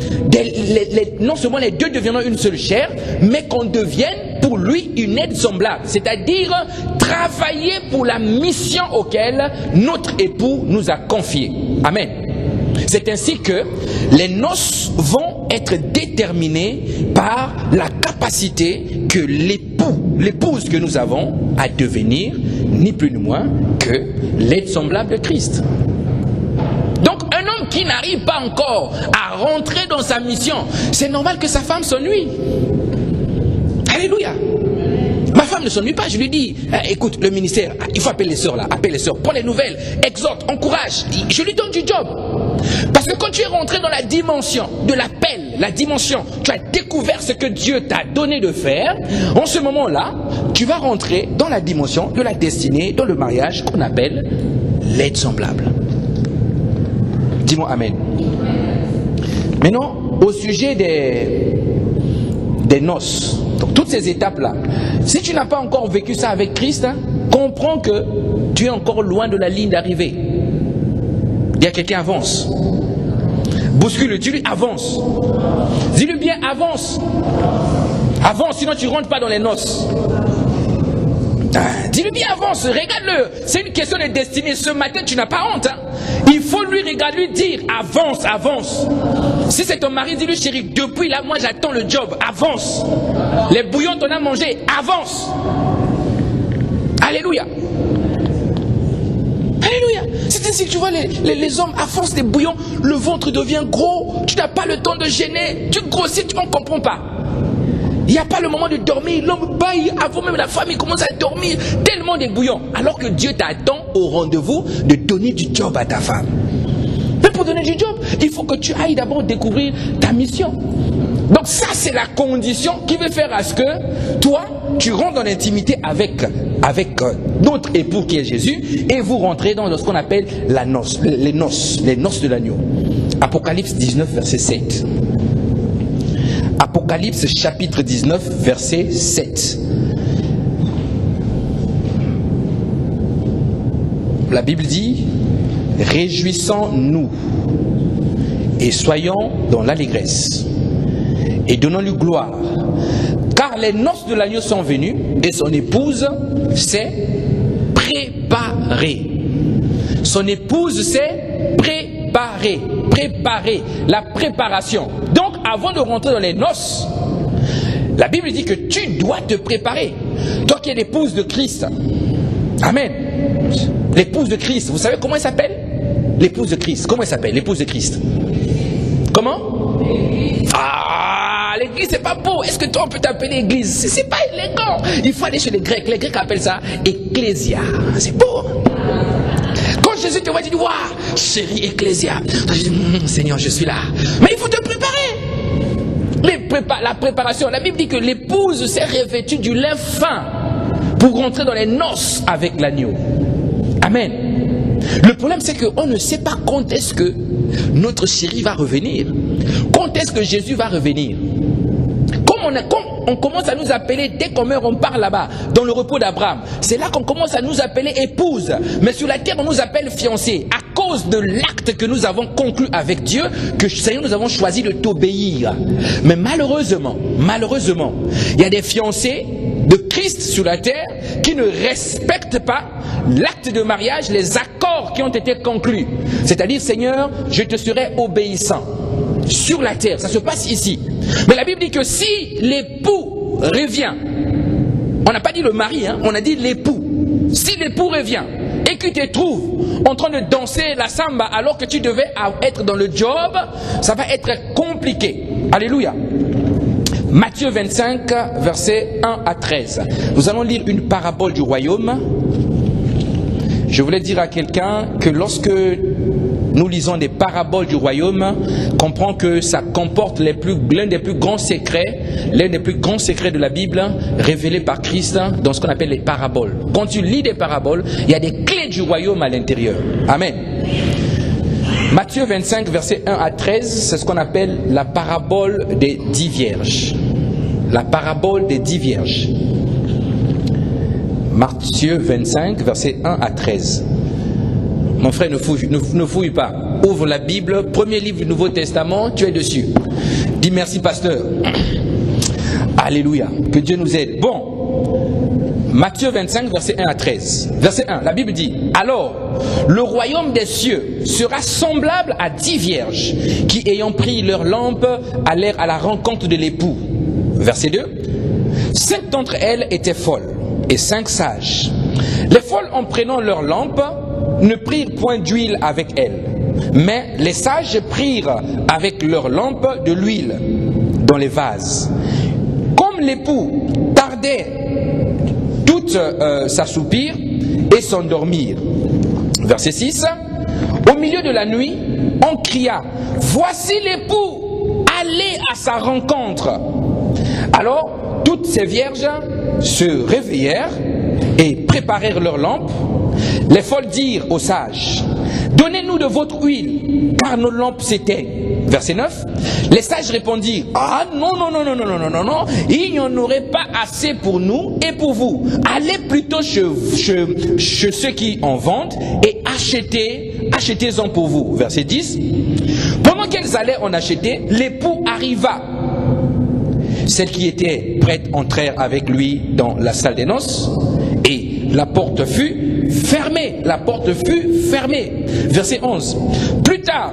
non seulement les deux deviendront une seule chair, mais qu'on devienne pour lui une aide semblable. C'est-à-dire travailler pour la mission auquel notre époux nous a confiée. Amen. C'est ainsi que les noces vont être déterminées par la capacité que l'épouse que nous avons à devenir, ni plus ni moins que l'aide semblable de Christ. Donc un homme qui n'arrive pas encore à rentrer dans sa mission, c'est normal que sa femme s'ennuie. Alléluia. Ma femme ne s'ennuie pas, je lui dis, écoute, le ministère, il faut appeler les sœurs là, appelle les sœurs, prends les nouvelles, exhorte, encourage, je lui donne du job. Parce que quand tu es rentré dans la dimension de l'appel, la dimension, tu as découvert ce que Dieu t'a donné de faire, en ce moment-là, tu vas rentrer dans la dimension de la destinée, dans le mariage qu'on appelle l'aide semblable. Dis-moi Amen. Maintenant, au sujet des noces, donc toutes ces étapes-là, si tu n'as pas encore vécu ça avec Christ, comprends que tu es encore loin de la ligne d'arrivée. Il y a quelqu'un avance. Bouscule, dis-lui avance. Dis-lui bien avance. Avance, sinon tu ne rentres pas dans les noces. Dis-lui bien avance, regarde-le. C'est une question de destinée. Ce matin, tu n'as pas honte. Il faut lui regarder, lui dire avance, avance. Si c'est ton mari, dis-lui chérie, depuis là, moi j'attends le job. Avance. Les bouillons t'en as mangé. Avance. Alléluia. Alléluia. C'est ainsi que tu vois les hommes, à force des bouillons, le ventre devient gros. Tu n'as pas le temps de gêner. Tu grossis, tu ne comprends pas. Il n'y a pas le moment de dormir. L'homme baille avant même la femme, il commence à dormir. Tellement des bouillons. Alors que Dieu t'attend au rendez-vous de donner du job à ta femme. Mais pour donner du job, il faut que tu ailles d'abord découvrir ta mission. Donc ça, c'est la condition qui veut faire à ce que toi, tu rentres dans l'intimité avec notre époux qui est Jésus, et vous rentrez dans ce qu'on appelle la noce, les noces de l'agneau. Apocalypse 19, verset 7. Apocalypse chapitre 19, verset 7. La Bible dit, réjouissons-nous et soyons dans l'allégresse et donnons-lui gloire, car les noces de l'agneau sont venues et son épouse s'est préparée. Son épouse s'est préparée. Préparer, la préparation. Donc, avant de rentrer dans les noces, la Bible dit que tu dois te préparer. Toi qui es l'épouse de Christ. Amen. L'épouse de Christ, vous savez comment elle s'appelle? L'épouse de Christ. Comment elle s'appelle, l'épouse de Christ? Comment? Ah, l'église, c'est pas beau. Est-ce que toi, on peut t'appeler église? C'est pas élégant. Il faut aller chez les Grecs. Les Grecs appellent ça ecclésia. C'est beau. Quand Jésus te voit, tu dis, waouh, chérie ecclésia. Tu dis, Seigneur, je suis là. Mais il faut te préparer. La préparation. La Bible dit que l'épouse s'est revêtue du lin fin pour rentrer dans les noces avec l'agneau. Amen. Le problème, c'est qu'on ne sait pas quand est-ce que notre chéri va revenir. Quand est-ce que Jésus va revenir? Comme on commence à nous appeler, dès qu'on meurt, on part là-bas, dans le repos d'Abraham. C'est là qu'on commence à nous appeler épouse. Mais sur la terre, on nous appelle fiancés. À cause de l'acte que nous avons conclu avec Dieu, que Seigneur, nous avons choisi de t'obéir. Mais malheureusement, il y a des fiancés de Christ sur la terre qui ne respectent pas l'acte de mariage, les accords qui ont été conclus. C'est-à-dire, Seigneur, je te serai obéissant. Sur la terre, ça se passe ici. Mais la Bible dit que si l'époux revient, on n'a pas dit le mari, on a dit l'époux. Si l'époux revient et que tu te trouves en train de danser la samba alors que tu devais être dans le job, ça va être compliqué. Alléluia. Matthieu 25, versets 1 à 13. Nous allons lire une parabole du royaume. Je voulais dire à quelqu'un que lorsque nous lisons des paraboles du royaume, comprend que ça comporte l'un des plus grands secrets de la Bible révélés par Christ dans ce qu'on appelle les paraboles. Quand tu lis des paraboles, il y a des clés du royaume à l'intérieur. Amen. Matthieu 25, versets 1 à 13, c'est ce qu'on appelle la parabole des 10 vierges. La parabole des 10 vierges. Matthieu 25, versets 1 à 13. Mon frère, ne fouille pas. Ouvre la Bible, premier livre du Nouveau Testament, tu es dessus. Dis merci, pasteur. Alléluia. Que Dieu nous aide. Bon. Matthieu 25, verset 1 à 13. Verset 1, la Bible dit: alors, le royaume des cieux sera semblable à 10 vierges qui, ayant pris leur lampe, allèrent à la rencontre de l'époux. Verset 2. 5 d'entre elles étaient folles et 5 sages. Les folles, en prenant leur lampe, ne prirent point d'huile avec elles, mais les sages prirent avec leur lampe de l'huile dans les vases. Comme l'époux tardait, toutes s'assoupirent et s'endormirent. Verset 6. Au milieu de la nuit, on cria: voici l'époux, allez à sa rencontre. Alors, toutes ces vierges se réveillèrent et préparèrent leurs lampes. Les folles dirent aux sages: donnez-nous de votre huile, car nos lampes s'éteignent. Verset 9. Les sages répondirent: ah non, il n'y en aurait pas assez pour nous et pour vous. Allez plutôt chez ceux qui en vendent et achetez-en pour vous. Verset 10. Pendant qu'elles allaient en acheter, l'époux arriva. Celles qui étaient prêtes entrèrent avec lui dans la salle des noces et la porte fut fermée. Verset 11. Plus tard,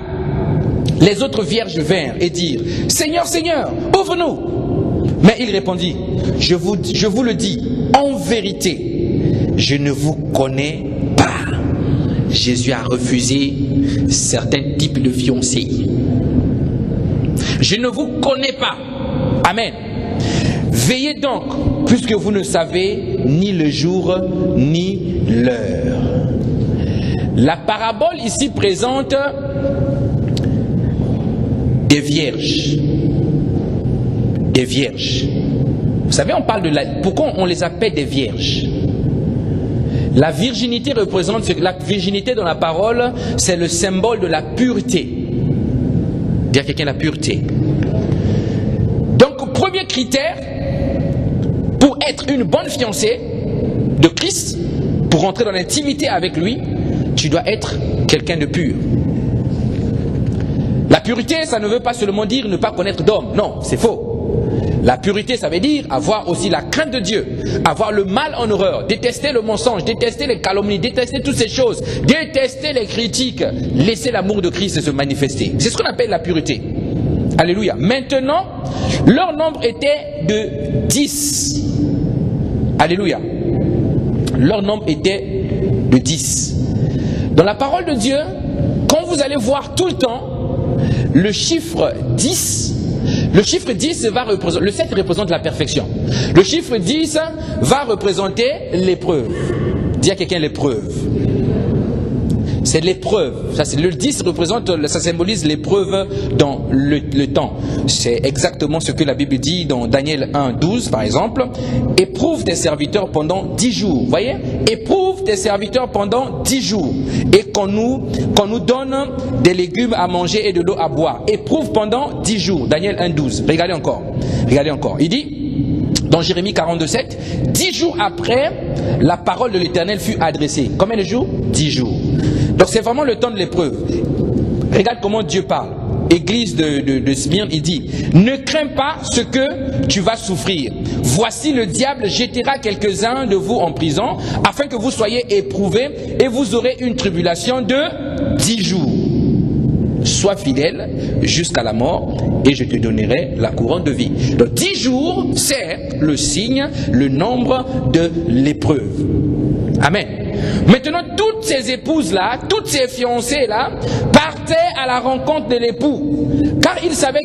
les autres vierges vinrent et dirent: Seigneur, Seigneur, ouvre-nous. Mais il répondit: je vous le dis, en vérité, je ne vous connais pas. Jésus a refusé certains types de fiancés. Je ne vous connais pas. Amen. Veillez donc, puisque vous ne savez ni le jour ni l'heure. La parabole ici présente des vierges. Des vierges. Vous savez, on parle de pourquoi on les appelle des vierges? La virginité représente, la virginité dans la parole, c'est le symbole de la pureté. Dire à quelqu'un la pureté. Donc, premier critère pour être une bonne fiancée de Christ, pour rentrer dans l'intimité avec lui, tu dois être quelqu'un de pur. La pureté, ça ne veut pas seulement dire ne pas connaître d'homme. Non, c'est faux. La pureté, ça veut dire avoir aussi la crainte de Dieu, avoir le mal en horreur, détester le mensonge, détester les calomnies, détester toutes ces choses, détester les critiques, laisser l'amour de Christ se manifester. C'est ce qu'on appelle la pureté. Alléluia. Maintenant, leur nombre était de 10. Alléluia. Leur nombre était de 10. Dans la parole de Dieu, quand vous allez voir tout le temps le chiffre 10, le chiffre 10 va représenter, le 7 représente la perfection. Le chiffre 10 va représenter l'épreuve. Dis à quelqu'un l'épreuve. c'est l'épreuve. Ça, c'est le 10 représente, ça symbolise l'épreuve dans le temps. C'est exactement ce que la Bible dit dans Daniel 1, 12 par exemple. Éprouve tes serviteurs pendant 10 jours. Vous voyez? Éprouve tes serviteurs pendant 10 jours. Et qu'on nous donne des légumes à manger et de l'eau à boire. Éprouve pendant 10 jours. Daniel 1, 12. Regardez encore. Il dit dans Jérémie 42, 7, 10 jours après, la parole de l'Éternel fut adressée. Combien de jours? 10 jours. Donc c'est vraiment le temps de l'épreuve. Regarde comment Dieu parle. Église de Smyrne, il dit, ne crains pas ce que tu vas souffrir. Voici le diable jettera quelques-uns de vous en prison, afin que vous soyez éprouvés, et vous aurez une tribulation de 10 jours. Sois fidèle jusqu'à la mort et je te donnerai la couronne de vie. Donc 10 jours, c'est le signe, le nombre de l'épreuve. Amen. Maintenant, toutes ces épouses-là, toutes ces fiancées-là, partaient à la rencontre de l'époux. Car elles savaient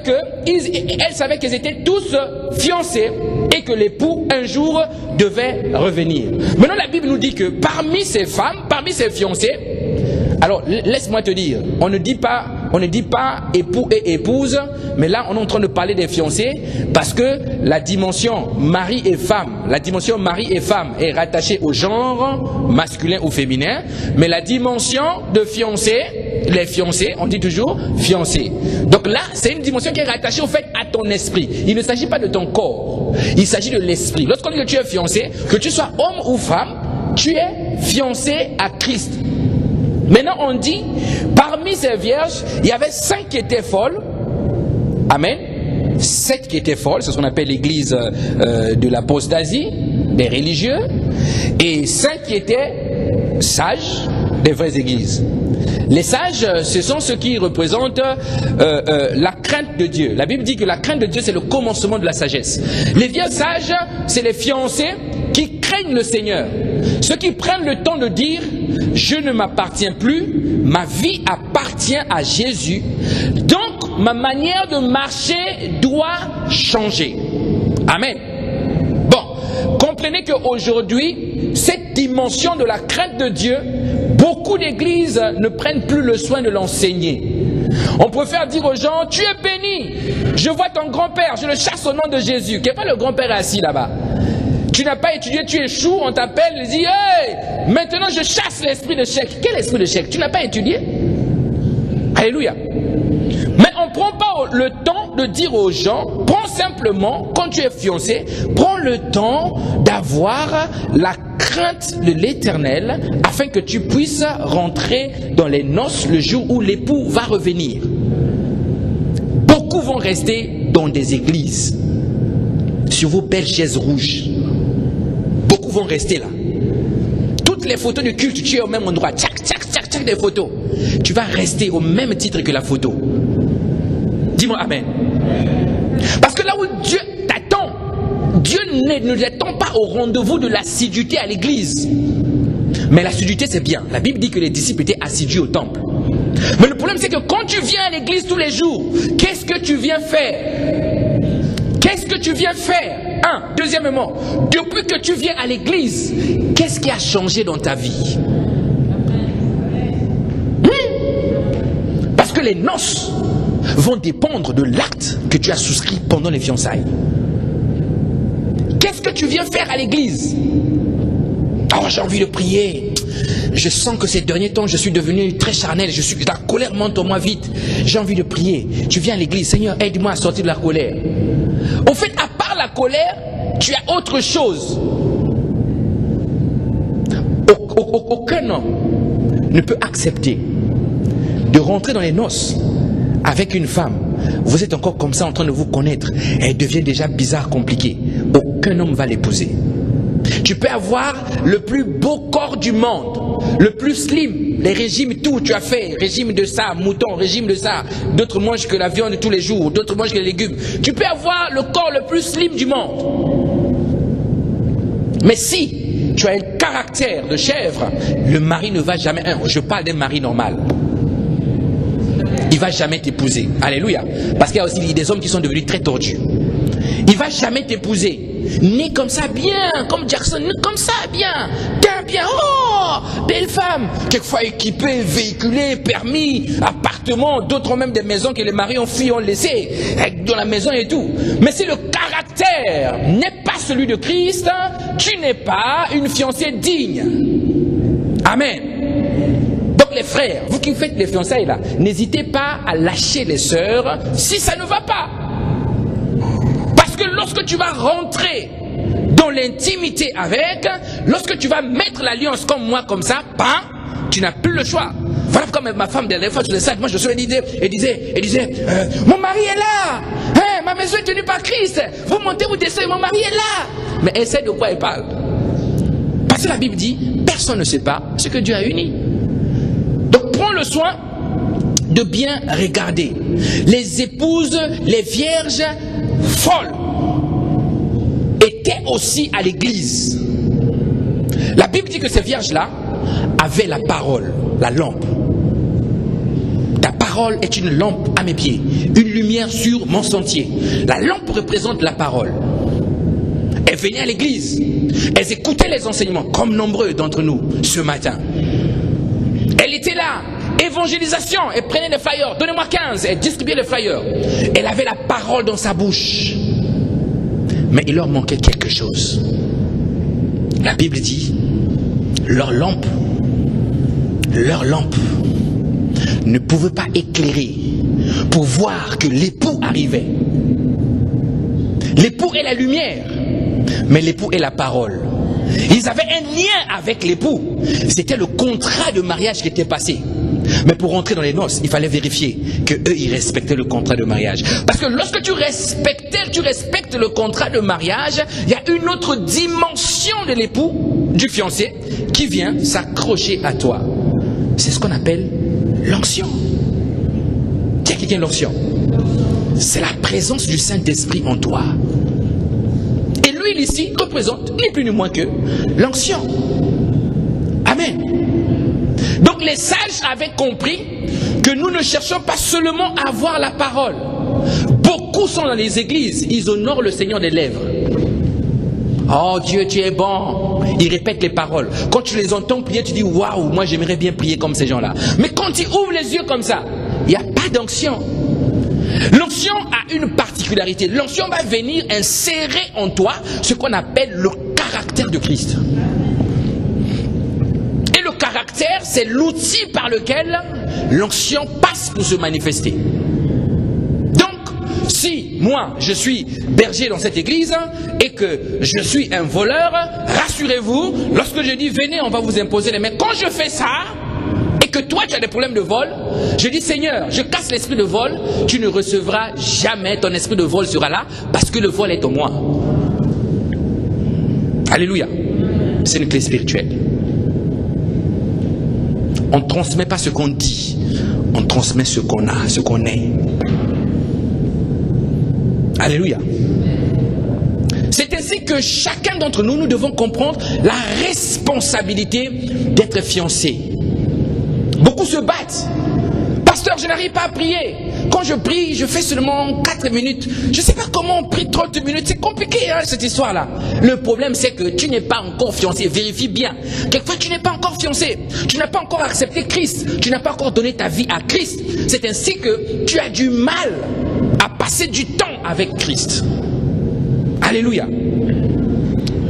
qu'elles étaient tous fiancées et que l'époux, un jour, devait revenir. Maintenant, la Bible nous dit que parmi ces femmes, parmi ces fiancées, alors laisse-moi te dire, on ne dit pas époux et épouse, mais là on est en train de parler des fiancés parce que la dimension mari et femme est rattachée au genre masculin ou féminin, mais la dimension de fiancés, les fiancés, on dit toujours fiancés. Donc là c'est une dimension qui est rattachée au fait à ton esprit. Il ne s'agit pas de ton corps, il s'agit de l'esprit. Lorsqu'on dit que tu es fiancé, que tu sois homme ou femme, tu es fiancé à Christ. Maintenant on dit, parmi ces vierges, il y avait 5 qui étaient folles. Amen. 7 qui étaient folles, c'est ce qu'on appelle l'église de l'apostasie, des religieux. Et 5 qui étaient sages, des vraies églises. Les sages, ce sont ceux qui représentent la crainte de Dieu. La Bible dit que la crainte de Dieu, c'est le commencement de la sagesse. Les vieux sages, c'est les fiancés qui craignent le Seigneur. Ceux qui prennent le temps de dire, je ne m'appartiens plus, ma vie appartient à Jésus. Donc, ma manière de marcher doit changer. Amen. Bon, comprenez qu'aujourd'hui, cette dimension de la crainte de Dieu, beaucoup d'églises ne prennent plus le soin de l'enseigner. On préfère dire aux gens, tu es béni, je vois ton grand-père, je le chasse au nom de Jésus. Quel est pas le grand-père assis là-bas? Tu n'as pas étudié, tu échoues, on t'appelle, il dit, hey, maintenant je chasse l'esprit de chèque. Quel esprit de chèque? Tu n'as pas étudié? Alléluia. Mais on ne prend pas le temps de dire aux gens, prends simplement, quand tu es fiancé, prends le temps d'avoir la crainte de l'Éternel afin que tu puisses rentrer dans les noces le jour où l'époux va revenir. Beaucoup vont rester dans des églises, sur vos belles chaises rouges. Beaucoup vont rester là. Toutes les photos de culte, tu es au même endroit. Tchac, tchac, tchac, tchac, des photos. Tu vas rester au même titre que la photo. Dis-moi amen. Parce que là où Dieu t'attend, Dieu ne t'attend pas au rendez-vous de l'assiduité à l'église. Mais l'assiduité c'est bien. La Bible dit que les disciples étaient assidus au temple. Mais le problème c'est que quand tu viens à l'église tous les jours, qu'est-ce que tu viens faire? Qu'est-ce que tu viens faire? Deuxièmement, depuis que tu viens à l'église, qu'est-ce qui a changé dans ta vie? Parce que les noces vont dépendre de l'acte que tu as souscrit pendant les fiançailles. Qu'est-ce que tu viens faire à l'église? Oh, j'ai envie de prier. Je sens que ces derniers temps, je suis devenu très charnel. La colère monte en moi vite. J'ai envie de prier. Tu viens à l'église. Seigneur, aide-moi à sortir de la colère. Au fait, à part la colère, tu as autre chose. Aucun homme ne peut accepter de rentrer dans les noces avec une femme. Vous êtes encore comme ça en train de vous connaître. Elle devient déjà bizarre, compliquée. Aucun homme va l'épouser. Tu peux avoir le plus beau corps du monde, le plus slim, les régimes, tout tu as fait, régime de ça, mouton, régime de ça, d'autres mangent que la viande tous les jours, d'autres mangent que les légumes. Tu peux avoir le corps le plus slim du monde. Mais si tu as un caractère de chèvre, le mari ne va jamais, je parle d'un mari normal, il ne va jamais t'épouser. Alléluia. Parce qu'il y a aussi des hommes qui sont devenus très tordus. Il ne va jamais t'épouser. Né comme ça, bien, comme Jackson, comme ça, bien, bien, oh, belle femme, quelquefois équipée, véhiculée, permis, appartement, d'autres ont même des maisons que les maris ont filles ont laissées, dans la maison et tout. Mais si le caractère n'est pas celui de Christ, tu n'es pas une fiancée digne. Amen. Donc les frères, vous qui faites les fiançailles là, n'hésitez pas à lâcher les sœurs si ça ne va pas. Parce que lorsque tu vas rentrer dans l'intimité avec, lorsque tu vas mettre l'alliance comme moi, comme ça, tu n'as plus le choix. Voilà comme ma femme, dernière fois, sur les sacs, moi je suis elle disait, mon mari est là, hein, ma maison est tenue par Christ, vous montez, vous descendez, mon mari est là. Mais elle sait de quoi elle parle. Parce que la Bible dit, personne ne sait pas ce que Dieu a uni. Donc prends le soin de bien regarder. Les épouses, les vierges folles étaient aussi à l'église. La Bible dit que ces vierges-là avaient la parole, la lampe. Ta parole est une lampe à mes pieds, une lumière sur mon sentier. La lampe représente la parole. Elles venaient à l'église, elles écoutaient les enseignements, comme nombreux d'entre nous ce matin. Elle était là, évangélisation, elle prenait les flyers, donnez-moi 15, elle distribuait les flyers. Elle avait la parole dans sa bouche. Mais il leur manquait quelque chose. La Bible dit, leur lampe ne pouvait pas éclairer pour voir que l'époux arrivait. L'époux est la lumière, mais l'époux est la parole. Ils avaient un lien avec l'époux. C'était le contrat de mariage qui était passé. Mais pour rentrer dans les noces, il fallait vérifier que eux, ils respectaient le contrat de mariage. Parce que lorsque tu respectes le contrat de mariage, il y a une autre dimension de l'époux, du fiancé, qui vient s'accrocher à toi. C'est ce qu'on appelle l'onction. Tiens, quelqu'un l'onction. C'est la présence du Saint-Esprit en toi. Et l'huile ici représente ni plus ni moins que l'onction. Amen. Donc les sages avaient compris que nous ne cherchons pas seulement à avoir la parole. Beaucoup sont dans les églises, ils honorent le Seigneur des lèvres. Oh Dieu, tu es bon. Ils répètent les paroles. Quand tu les entends prier, tu dis waouh, moi j'aimerais bien prier comme ces gens-là. Mais quand tu ouvres les yeux comme ça, il n'y a pas d'onction. L'onction a une particularité. L'onction va venir insérer en toi ce qu'on appelle le caractère de Christ. Et le caractère, c'est l'outil par lequel l'onction passe pour se manifester. Donc, si moi, je suis berger dans cette église et que je suis un voleur, rassurez-vous, lorsque je dis venez, on va vous imposer les mains. Quand je fais ça, et que toi tu as des problèmes de vol, je dis Seigneur, je casse l'esprit de vol, tu ne recevras jamais, ton esprit de vol sera là, parce que le vol est en moi. Alléluia. C'est une clé spirituelle. On ne transmet pas ce qu'on dit, on transmet ce qu'on a, ce qu'on est. Alléluia. C'est ainsi que chacun d'entre nous, nous devons comprendre la responsabilité d'être fiancé. Beaucoup se battent. Pasteur, je n'arrive pas à prier. Quand je prie, je fais seulement 4 minutes. Je ne sais pas comment on prie 30 minutes. C'est compliqué, hein, cette histoire-là. Le problème, c'est que tu n'es pas encore fiancé. Vérifie bien. Quelquefois, tu n'es pas encore fiancé. Tu n'as pas encore accepté Christ. Tu n'as pas encore donné ta vie à Christ. C'est ainsi que tu as du mal à passer du temps avec Christ. Alléluia.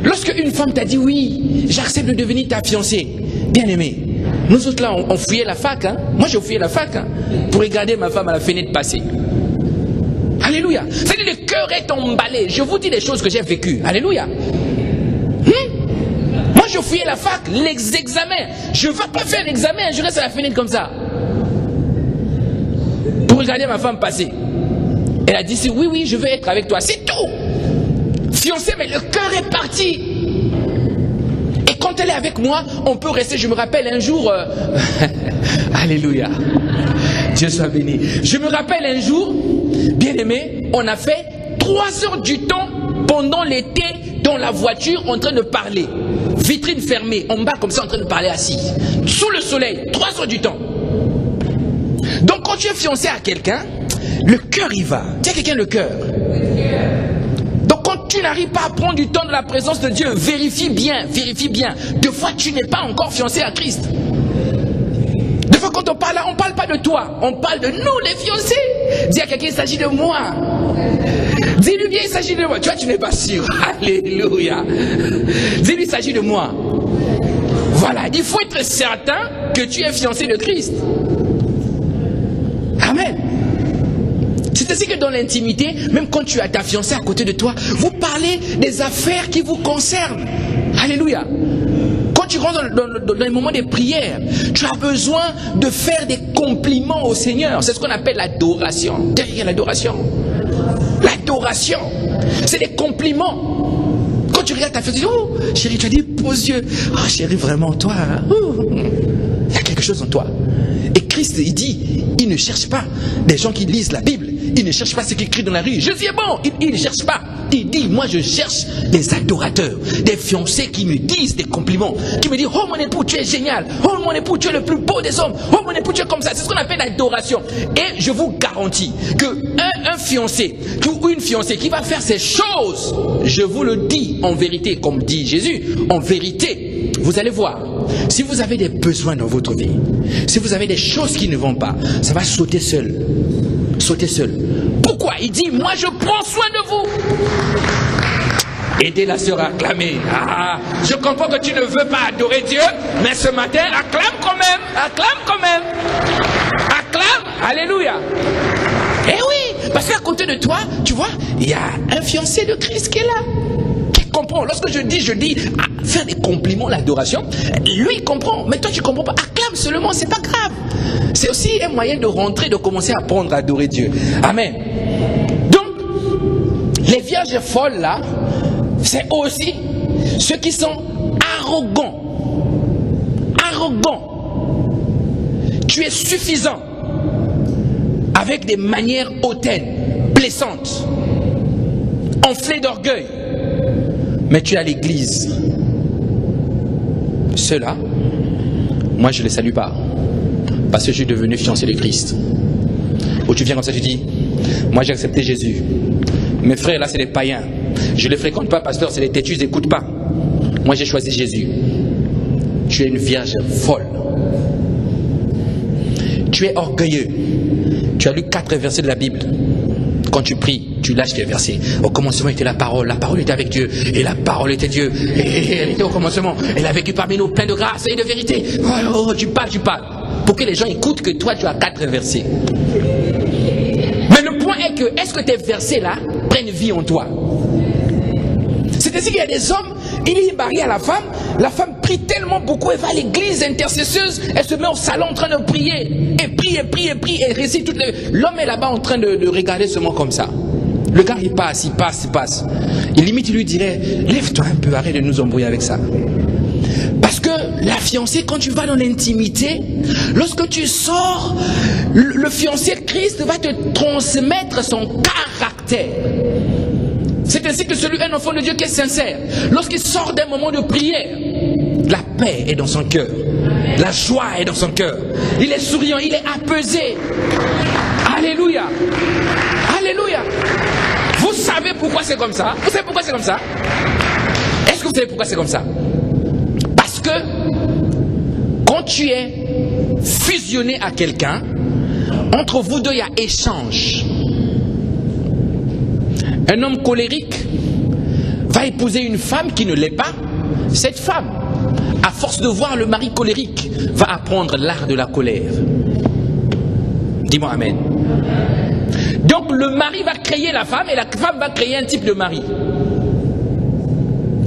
Lorsque une femme t'a dit oui, j'accepte de devenir ta fiancée, bien aimé, nous autres là, on fouillait la fac. Hein? Moi, j'ai fouillé la fac pour regarder ma femme à la fenêtre passer. Alléluia. C'est-à-dire le cœur est emballé. Je vous dis les choses que j'ai vécues. Alléluia. Moi, je fouillais la fac, les examens. Je ne veux pas faire l'examen, je reste à la fenêtre comme ça. Pour regarder ma femme passer. Elle a dit oui, oui, je veux être avec toi. C'est tout. Fiancée, mais le cœur est parti. Et quand elle est avec moi, on peut rester. Je me rappelle un jour, alléluia, Dieu soit béni. Je me rappelle un jour, bien aimé, on a fait 3 heures du temps pendant l'été dans la voiture en train de parler. Vitrine fermée, en bas comme ça en train de parler assis. Sous le soleil, 3 heures du temps. Donc quand tu es fiancé à quelqu'un, le cœur y va. Tiens quelqu'un le cœur. Donc quand tu n'arrives pas à prendre du temps de la présence de Dieu, vérifie bien, vérifie bien. Des fois, tu n'es pas encore fiancé à Christ. Des fois, quand on parle là, on ne parle pas de toi, on parle de nous, les fiancés. Dis à quelqu'un, il s'agit de moi. Dis-lui bien, il s'agit de moi. Tu vois, tu n'es pas sûr. Alléluia. Dis-lui, il s'agit de moi. Voilà, il faut être certain que tu es fiancé de Christ. Amen. C'est ainsi que dans l'intimité, même quand tu as ta fiancée à côté de toi, vous parlez des affaires qui vous concernent. Alléluia. Quand tu rentres dans les moments des prières, tu as besoin de faire des compliments au Seigneur. C'est ce qu'on appelle l'adoration. Derrière l'adoration. L'adoration, c'est des compliments. Quand tu regardes ta fiancée, tu dis, oh, chérie, tu as des beaux yeux. Oh, chérie, vraiment, toi, il y a quelque chose en toi. Et Christ, il dit, il ne cherche pas des gens qui lisent la Bible. Il ne cherche pas ceux qui crient dans la rue. Jésus est bon. Il ne cherche pas. Il dit, moi, je cherche des adorateurs, des fiancés qui me disent des compliments, qui me disent, oh, mon époux, tu es génial. Oh, mon époux, tu es le plus beau des hommes. Oh, mon époux, tu es comme ça. C'est ce qu'on appelle l'adoration. Et je vous garantis que un fiancé ou une fiancée qui va faire ces choses, je vous le dis en vérité, comme dit Jésus, en vérité, vous allez voir, si vous avez des besoins dans votre vie, si vous avez des choses qui ne vont pas, ça va sauter seul. Sauter seul. Pourquoi? Il dit, moi je prends soin de vous. Aidez la sœur à acclamer. Ah, je comprends que tu ne veux pas adorer Dieu, mais ce matin, acclame quand même. Acclame quand même. Acclame. Alléluia. Eh oui, parce qu'à côté de toi, tu vois, il y a un fiancé de Christ qui est là. Qui comprend. Lorsque je dis faire des compliments, l'adoration, lui il comprend, mais toi tu comprends pas. Acclame seulement, c'est pas grave. C'est aussi un moyen de rentrer, de commencer à apprendre à adorer Dieu. Amen. Donc, les vierges folles là, c'est aussi ceux qui sont arrogants. Arrogants. Tu es suffisant avec des manières hautaines, blessantes, enflées d'orgueil. Mais tu es à l'église. Ceux-là, moi je ne les salue pas. Parce que je suis devenu fiancé de Christ. Ou tu viens comme ça, tu dis, moi j'ai accepté Jésus. Mes frères là c'est des païens. Je ne les fréquente pas, pasteur, c'est des têtus, ils n'écoutent pas. Moi j'ai choisi Jésus. Tu es une vierge folle. Tu es orgueilleux. Tu as lu 4 versets de la Bible. Quand tu pries, tu lâches les versets. Au commencement était la parole était avec Dieu, et la parole était Dieu, et elle était au commencement. Elle a vécu parmi nous plein de grâce et de vérité. Oh, tu parles. Pour que les gens écoutent que toi tu as 4 versets. Mais le point est que, est-ce que tes versets là prennent vie en toi? C'est ainsi qu'il y a des hommes, il est marié à la femme prie tellement beaucoup, elle va à l'église intercesseuse, elle se met au salon en train de prier, et prie, et récite toutes les... L'homme est là-bas en train de regarder seulement comme ça. Le gars il passe. Et limite il lui dirait, lève-toi un peu, arrête de nous embrouiller avec ça. Parce que la fiancée, quand tu vas dans l'intimité, lorsque tu sors, le fiancé Christ va te transmettre son caractère. C'est ainsi que un enfant de Dieu qui est sincère, lorsqu'il sort d'un moment de prière, la paix est dans son cœur, la joie est dans son cœur, il est souriant, il est apaisé. Alléluia. Alléluia. Vous savez pourquoi c'est comme ça? Vous savez pourquoi c'est comme ça? Est-ce que vous savez pourquoi c'est comme ça? Parce que quand tu es fusionné à quelqu'un, entre vous deux il y a échange. Un homme colérique va épouser une femme qui ne l'est pas. Cette femme, à force de voir le mari colérique, va apprendre l'art de la colère. Dis-moi amen. Donc le mari va créer la femme et la femme va créer un type de mari.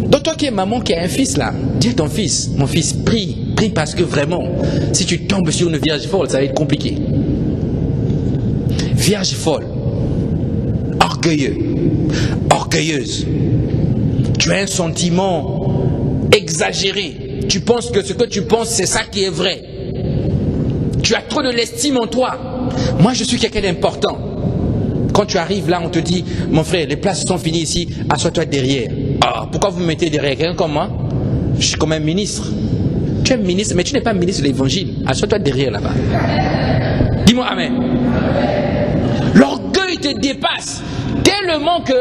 Donc toi qui es maman, qui a un fils là, dis à ton fils, mon fils, prie parce que vraiment, si tu tombes sur une vierge folle, ça va être compliqué. Vierge folle, orgueilleuse. Tu as un sentiment exagéré. Tu penses que ce que tu penses, c'est ça qui est vrai. Tu as trop de l'estime en toi. Moi, je suis quelqu'un d'important. Quand tu arrives là, on te dit, mon frère, les places sont finies ici, assois-toi derrière. Ah, pourquoi vous me mettez derrière quelqu'un comme moi? Je suis comme un ministre. Tu es ministre, mais tu n'es pas ministre de l'évangile. Assois-toi derrière là-bas. Dis-moi amen. L'orgueil L'orgueil te dépasse. Tellement que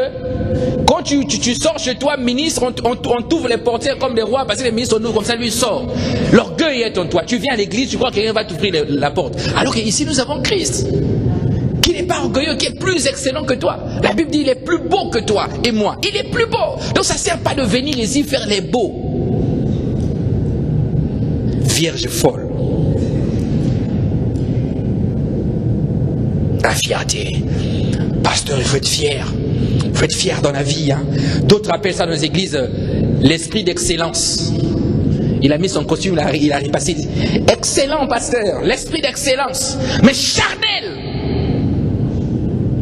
quand tu sors chez toi, ministre, on t'ouvre les portières comme des rois, parce que les ministres, on ouvre comme ça, lui sort. L'orgueil est en toi. Tu viens à l'église, tu crois que quelqu'un va t'ouvrir la porte. Alors qu'ici, nous avons Christ, qui n'est pas orgueilleux, qui est plus excellent que toi. La Bible dit, il est plus beau que toi et moi. Il est plus beau. Donc ça ne sert pas de venir ici faire les beaux. Vierge folle. La fierté. Pasteur, il faut être fier. Il faut être fier dans la vie. Hein. D'autres appellent ça dans les églises l'esprit d'excellence. Il a mis son costume, il a repassé. Excellent, pasteur, l'esprit d'excellence. Mais charnel.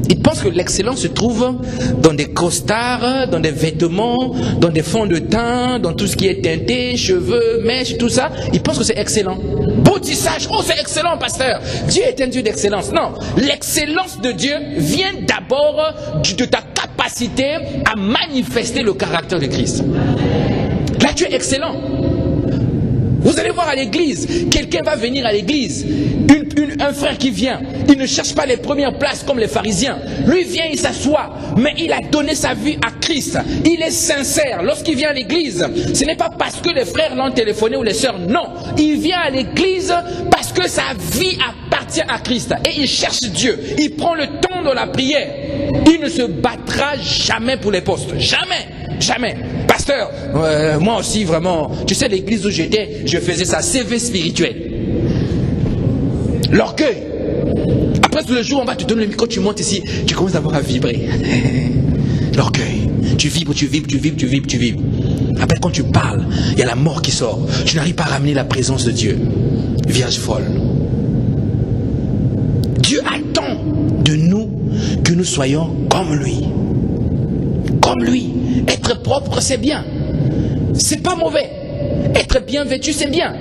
Il pense que l'excellence se trouve dans des costards, dans des vêtements, dans des fonds de teint, dans tout ce qui est teinté, cheveux, mèches, tout ça. Il pense que c'est excellent. Boutissage, oh c'est excellent, pasteur. Dieu est un Dieu d'excellence. Non, l'excellence de Dieu vient d'abord de ta capacité à manifester le caractère de Christ. Là, tu es excellent. Vous allez voir à l'église, quelqu'un va venir à l'église, un frère qui vient, il ne cherche pas les premières places comme les pharisiens. Lui vient, il s'assoit, mais il a donné sa vie à Christ. Il est sincère. Lorsqu'il vient à l'église, ce n'est pas parce que les frères l'ont téléphoné ou les sœurs, non. Il vient à l'église parce que sa vie appartient à Christ. Et il cherche Dieu. Il prend le temps de la prière. Il ne se battra jamais pour les postes. Jamais. Jamais. Pasteur, moi aussi vraiment, tu sais l'église où j'étais, je faisais ça, CV spirituel. L'orgueil. Après tous les jours, on va te donner le micro, tu montes ici, tu commences d'abord à vibrer. L'orgueil. Tu vibres, tu vibres, tu vibres, tu vibres, tu vibres. Après quand tu parles, il y a la mort qui sort. Tu n'arrives pas à ramener la présence de Dieu. Vierge folle. Dieu attend de nous que nous soyons comme lui. Comme lui. Être propre, c'est bien. C'est pas mauvais. Être bien vêtu, c'est bien.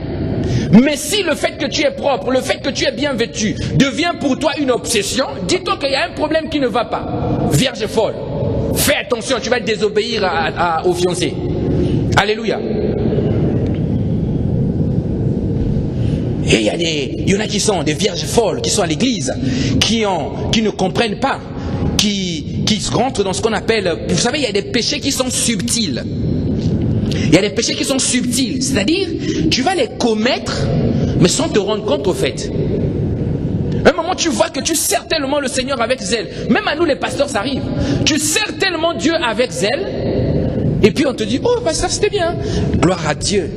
Mais si le fait que tu es propre, le fait que tu es bien vêtu, devient pour toi une obsession, dis-toi qu'il y a un problème qui ne va pas. Vierge folle. Fais attention, tu vas désobéir au fiancé. Alléluia. Et il y en a qui sont des vierges folles, qui sont à l'église, qui ne comprennent pas, qui rentrent dans ce qu'on appelle, vous savez, il y a des péchés qui sont subtils. Il y a des péchés qui sont subtils, c'est-à-dire, tu vas les commettre, mais sans te rendre compte au fait. À un moment, tu vois que tu sers tellement le Seigneur avec zèle. Même à nous, les pasteurs, ça arrive. Tu sers tellement Dieu avec zèle, et puis on te dit, oh, pasteur, c'était bien. Gloire à Dieu.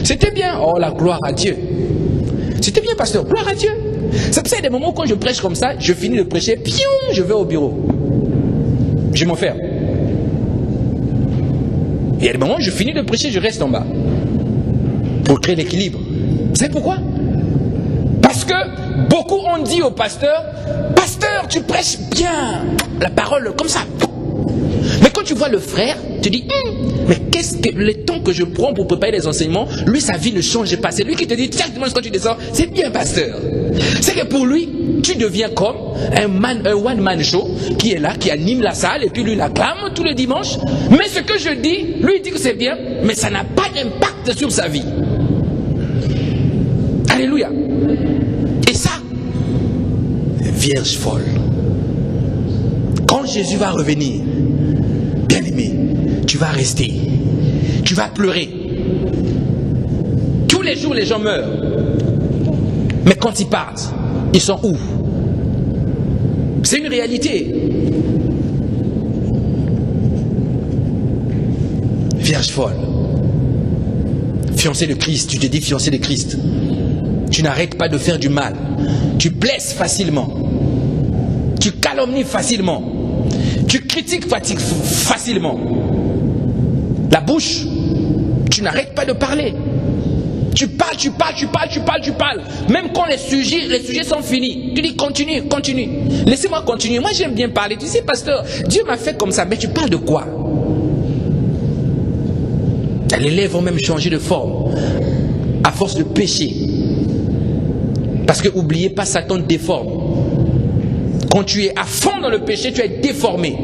C'était bien. Oh, la gloire à Dieu. C'était bien, pasteur. Gloire à Dieu. C'est pour ça qu'il y a des moments où quand je prêche comme ça, je finis de prêcher, pion, je vais au bureau. Je m'enferme. Il y a des moments où je finis de prêcher, je reste en bas. Pour créer l'équilibre. Vous savez pourquoi? Parce que beaucoup ont dit au pasteur, pasteur, tu prêches bien. La parole comme ça. Mais quand tu vois le frère, tu dis, mais qu'est-ce que le temps que je prends pour préparer les enseignements, lui, sa vie ne change pas. C'est lui qui te dit, chaque dimanche quand tu descends, c'est bien, pasteur. C'est que pour lui, tu deviens comme un one-man show qui est là, qui anime la salle, et puis lui l'acclame tous les dimanches. Mais ce que je dis, lui il dit que c'est bien, mais ça n'a pas d'impact sur sa vie. Alléluia. Et ça, vierge folle. Quand Jésus va revenir, bien-aimé, tu vas rester. Tu vas pleurer. Tous les jours, les gens meurent. Mais quand ils partent, ils sont où? C'est une réalité. Vierge folle. Fiancé de Christ, tu te dis fiancé de Christ. Tu n'arrêtes pas de faire du mal. Tu blesses facilement. Tu calomnies facilement. Tu critiques facilement. La bouche, tu n'arrêtes pas de parler. Tu parles. Même quand les sujets sont finis, tu dis continue. Laissez-moi continuer. Moi j'aime bien parler. Tu sais, pasteur, Dieu m'a fait comme ça. Mais tu parles de quoi? Les lèvres vont même changer de forme à force de pécher. Parce que n'oubliez pas, Satan déforme. Quand tu es à fond dans le péché, tu es déformé.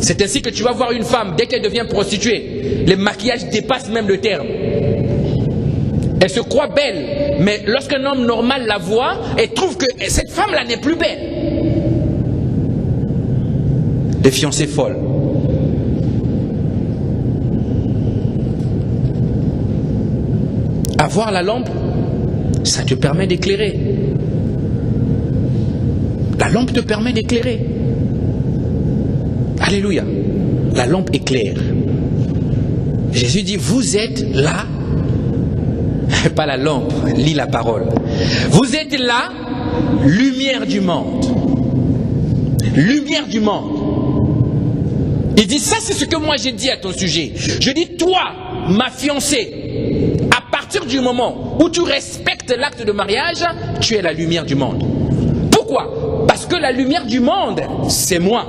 C'est ainsi que tu vas voir une femme, dès qu'elle devient prostituée, le maquillage dépasse même le terme. Elle se croit belle, mais lorsqu'un homme normal la voit, elle trouve que cette femme-là n'est plus belle. Les fiancées folles. Avoir la lampe, ça te permet d'éclairer. La lampe te permet d'éclairer. Alléluia. La lampe éclaire. Jésus dit, vous êtes là, pas la lampe, lis la parole. Vous êtes la lumière du monde. Lumière du monde. Il dit, ça c'est ce que moi j'ai dit à ton sujet. Je dis, toi, ma fiancée, à partir du moment où tu respectes l'acte de mariage, tu es la lumière du monde. Pourquoi? Parce que la lumière du monde, c'est moi.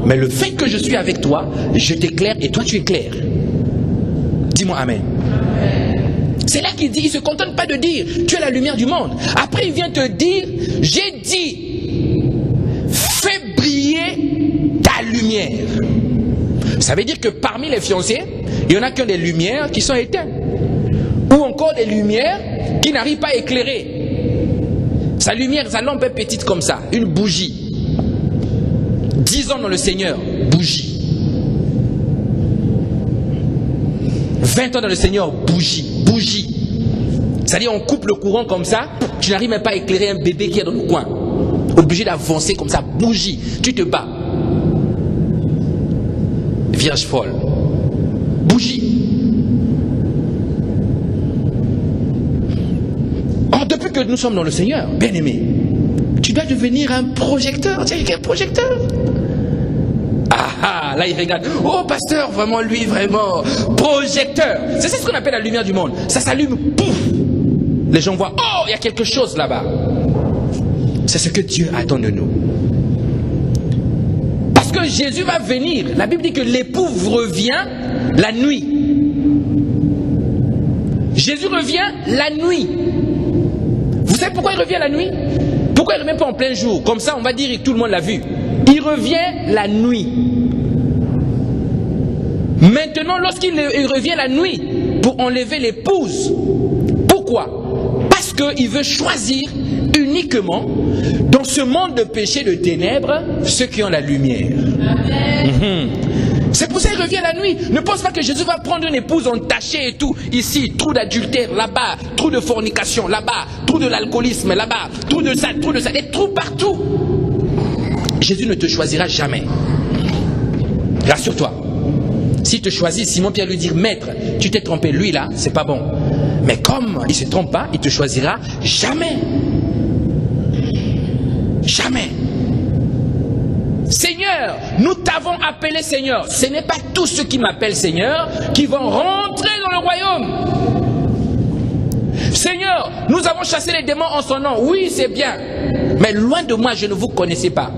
Mais le fait que je suis avec toi, je t'éclaire et toi tu éclaires. Dis-moi amen. C'est là qu'il dit, il ne se contente pas de dire, tu es la lumière du monde. Après il vient te dire, j'ai dit, fais briller ta lumière. Ça veut dire que parmi les fiancés, il y en a que des lumières qui sont éteintes. Ou encore des lumières qui n'arrivent pas à éclairer. Sa lumière, sa lampe est petite comme ça, une bougie. 10 ans dans le Seigneur, bougie. 20 ans dans le Seigneur, bougie, bougie. C'est-à-dire on coupe le courant comme ça, tu n'arrives même pas à éclairer un bébé qui est dans le coin. Obligé d'avancer comme ça, bougie, tu te bats. Vierge folle. Bougie. Or, depuis que nous sommes dans le Seigneur, bien-aimé, tu dois devenir un projecteur. Tiens, quel projecteur? Ah, là il regarde. Oh, pasteur, vraiment lui, vraiment. Projecteur. C'est ça ce qu'on appelle la lumière du monde. Ça s'allume, pouf. Les gens voient, oh, il y a quelque chose là-bas. C'est ce que Dieu attend de nous. Parce que Jésus va venir. La Bible dit que l'époux revient la nuit. Jésus revient la nuit. Vous savez pourquoi il revient la nuit? Pourquoi il ne revient pas en plein jour? Comme ça, on va dire que tout le monde l'a vu. Il revient la nuit. Maintenant, lorsqu'il revient la nuit pour enlever l'épouse, pourquoi? Parce qu'il veut choisir uniquement dans ce monde de péché, de ténèbres, ceux qui ont la lumière. C'est pour ça qu'il revient la nuit. Ne pense pas que Jésus va prendre une épouse entachée et tout. Ici, trou d'adultère, là-bas, trou de fornication, là-bas, trou de l'alcoolisme, là-bas, trou de ça, des trous partout. Jésus ne te choisira jamais. Rassure-toi. S'il te choisit, Simon-Pierre lui dit, maître, tu t'es trompé, lui là, c'est pas bon. Mais comme il ne se trompe pas, il te choisira jamais. Jamais. Seigneur, nous t'avons appelé Seigneur. Ce n'est pas tous ceux qui m'appellent Seigneur qui vont rentrer dans le royaume. Seigneur, nous avons chassé les démons en son nom. Oui, c'est bien. Mais loin de moi, je ne vous connaissais pas.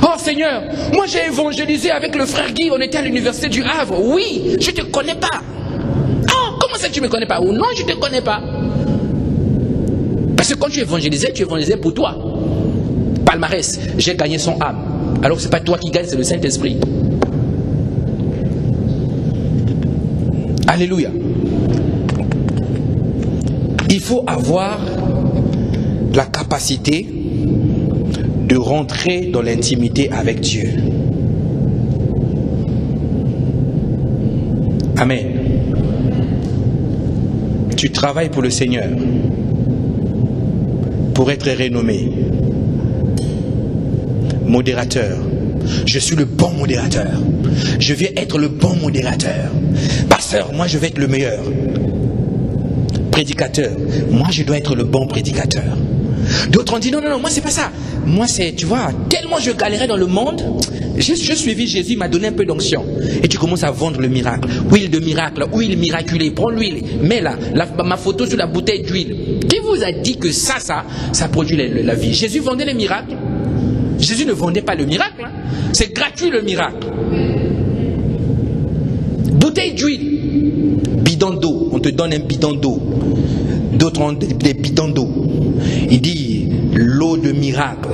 Oh Seigneur, moi j'ai évangélisé avec le frère Guy, on était à l'université du Havre. Oui, je ne te connais pas. Oh, comment ça tu ne me connais pas? Ou non, je ne te connais pas. Parce que quand tu évangélisais pour toi. Palmarès, j'ai gagné son âme. Alors que ce n'est pas toi qui gagne, c'est le Saint-Esprit. Alléluia. Il faut avoir la capacité de rentrer dans l'intimité avec Dieu. Amen. Tu travailles pour le Seigneur, pour être renommé. Modérateur. Je suis le bon modérateur. Je viens être le bon modérateur. Pasteur, moi je vais être le meilleur. Prédicateur. Moi je dois être le bon prédicateur. D'autres ont dit non, moi c'est pas ça. Moi c'est, tu vois, tellement je galérais dans le monde, je suivi Jésus, il m'a donné un peu d'onction. Et tu commences à vendre le miracle. Huile de miracle, huile miraculée, prends l'huile, mets là, ma photo sur la bouteille d'huile. Qui vous a dit que ça produit la vie? Jésus vendait les miracles. Jésus ne vendait pas le miracle. Hein. C'est gratuit le miracle. Bouteille d'huile, bidon d'eau, on te donne un bidon d'eau. D'autres ont des bidons d'eau. Il dit l'eau de miracle.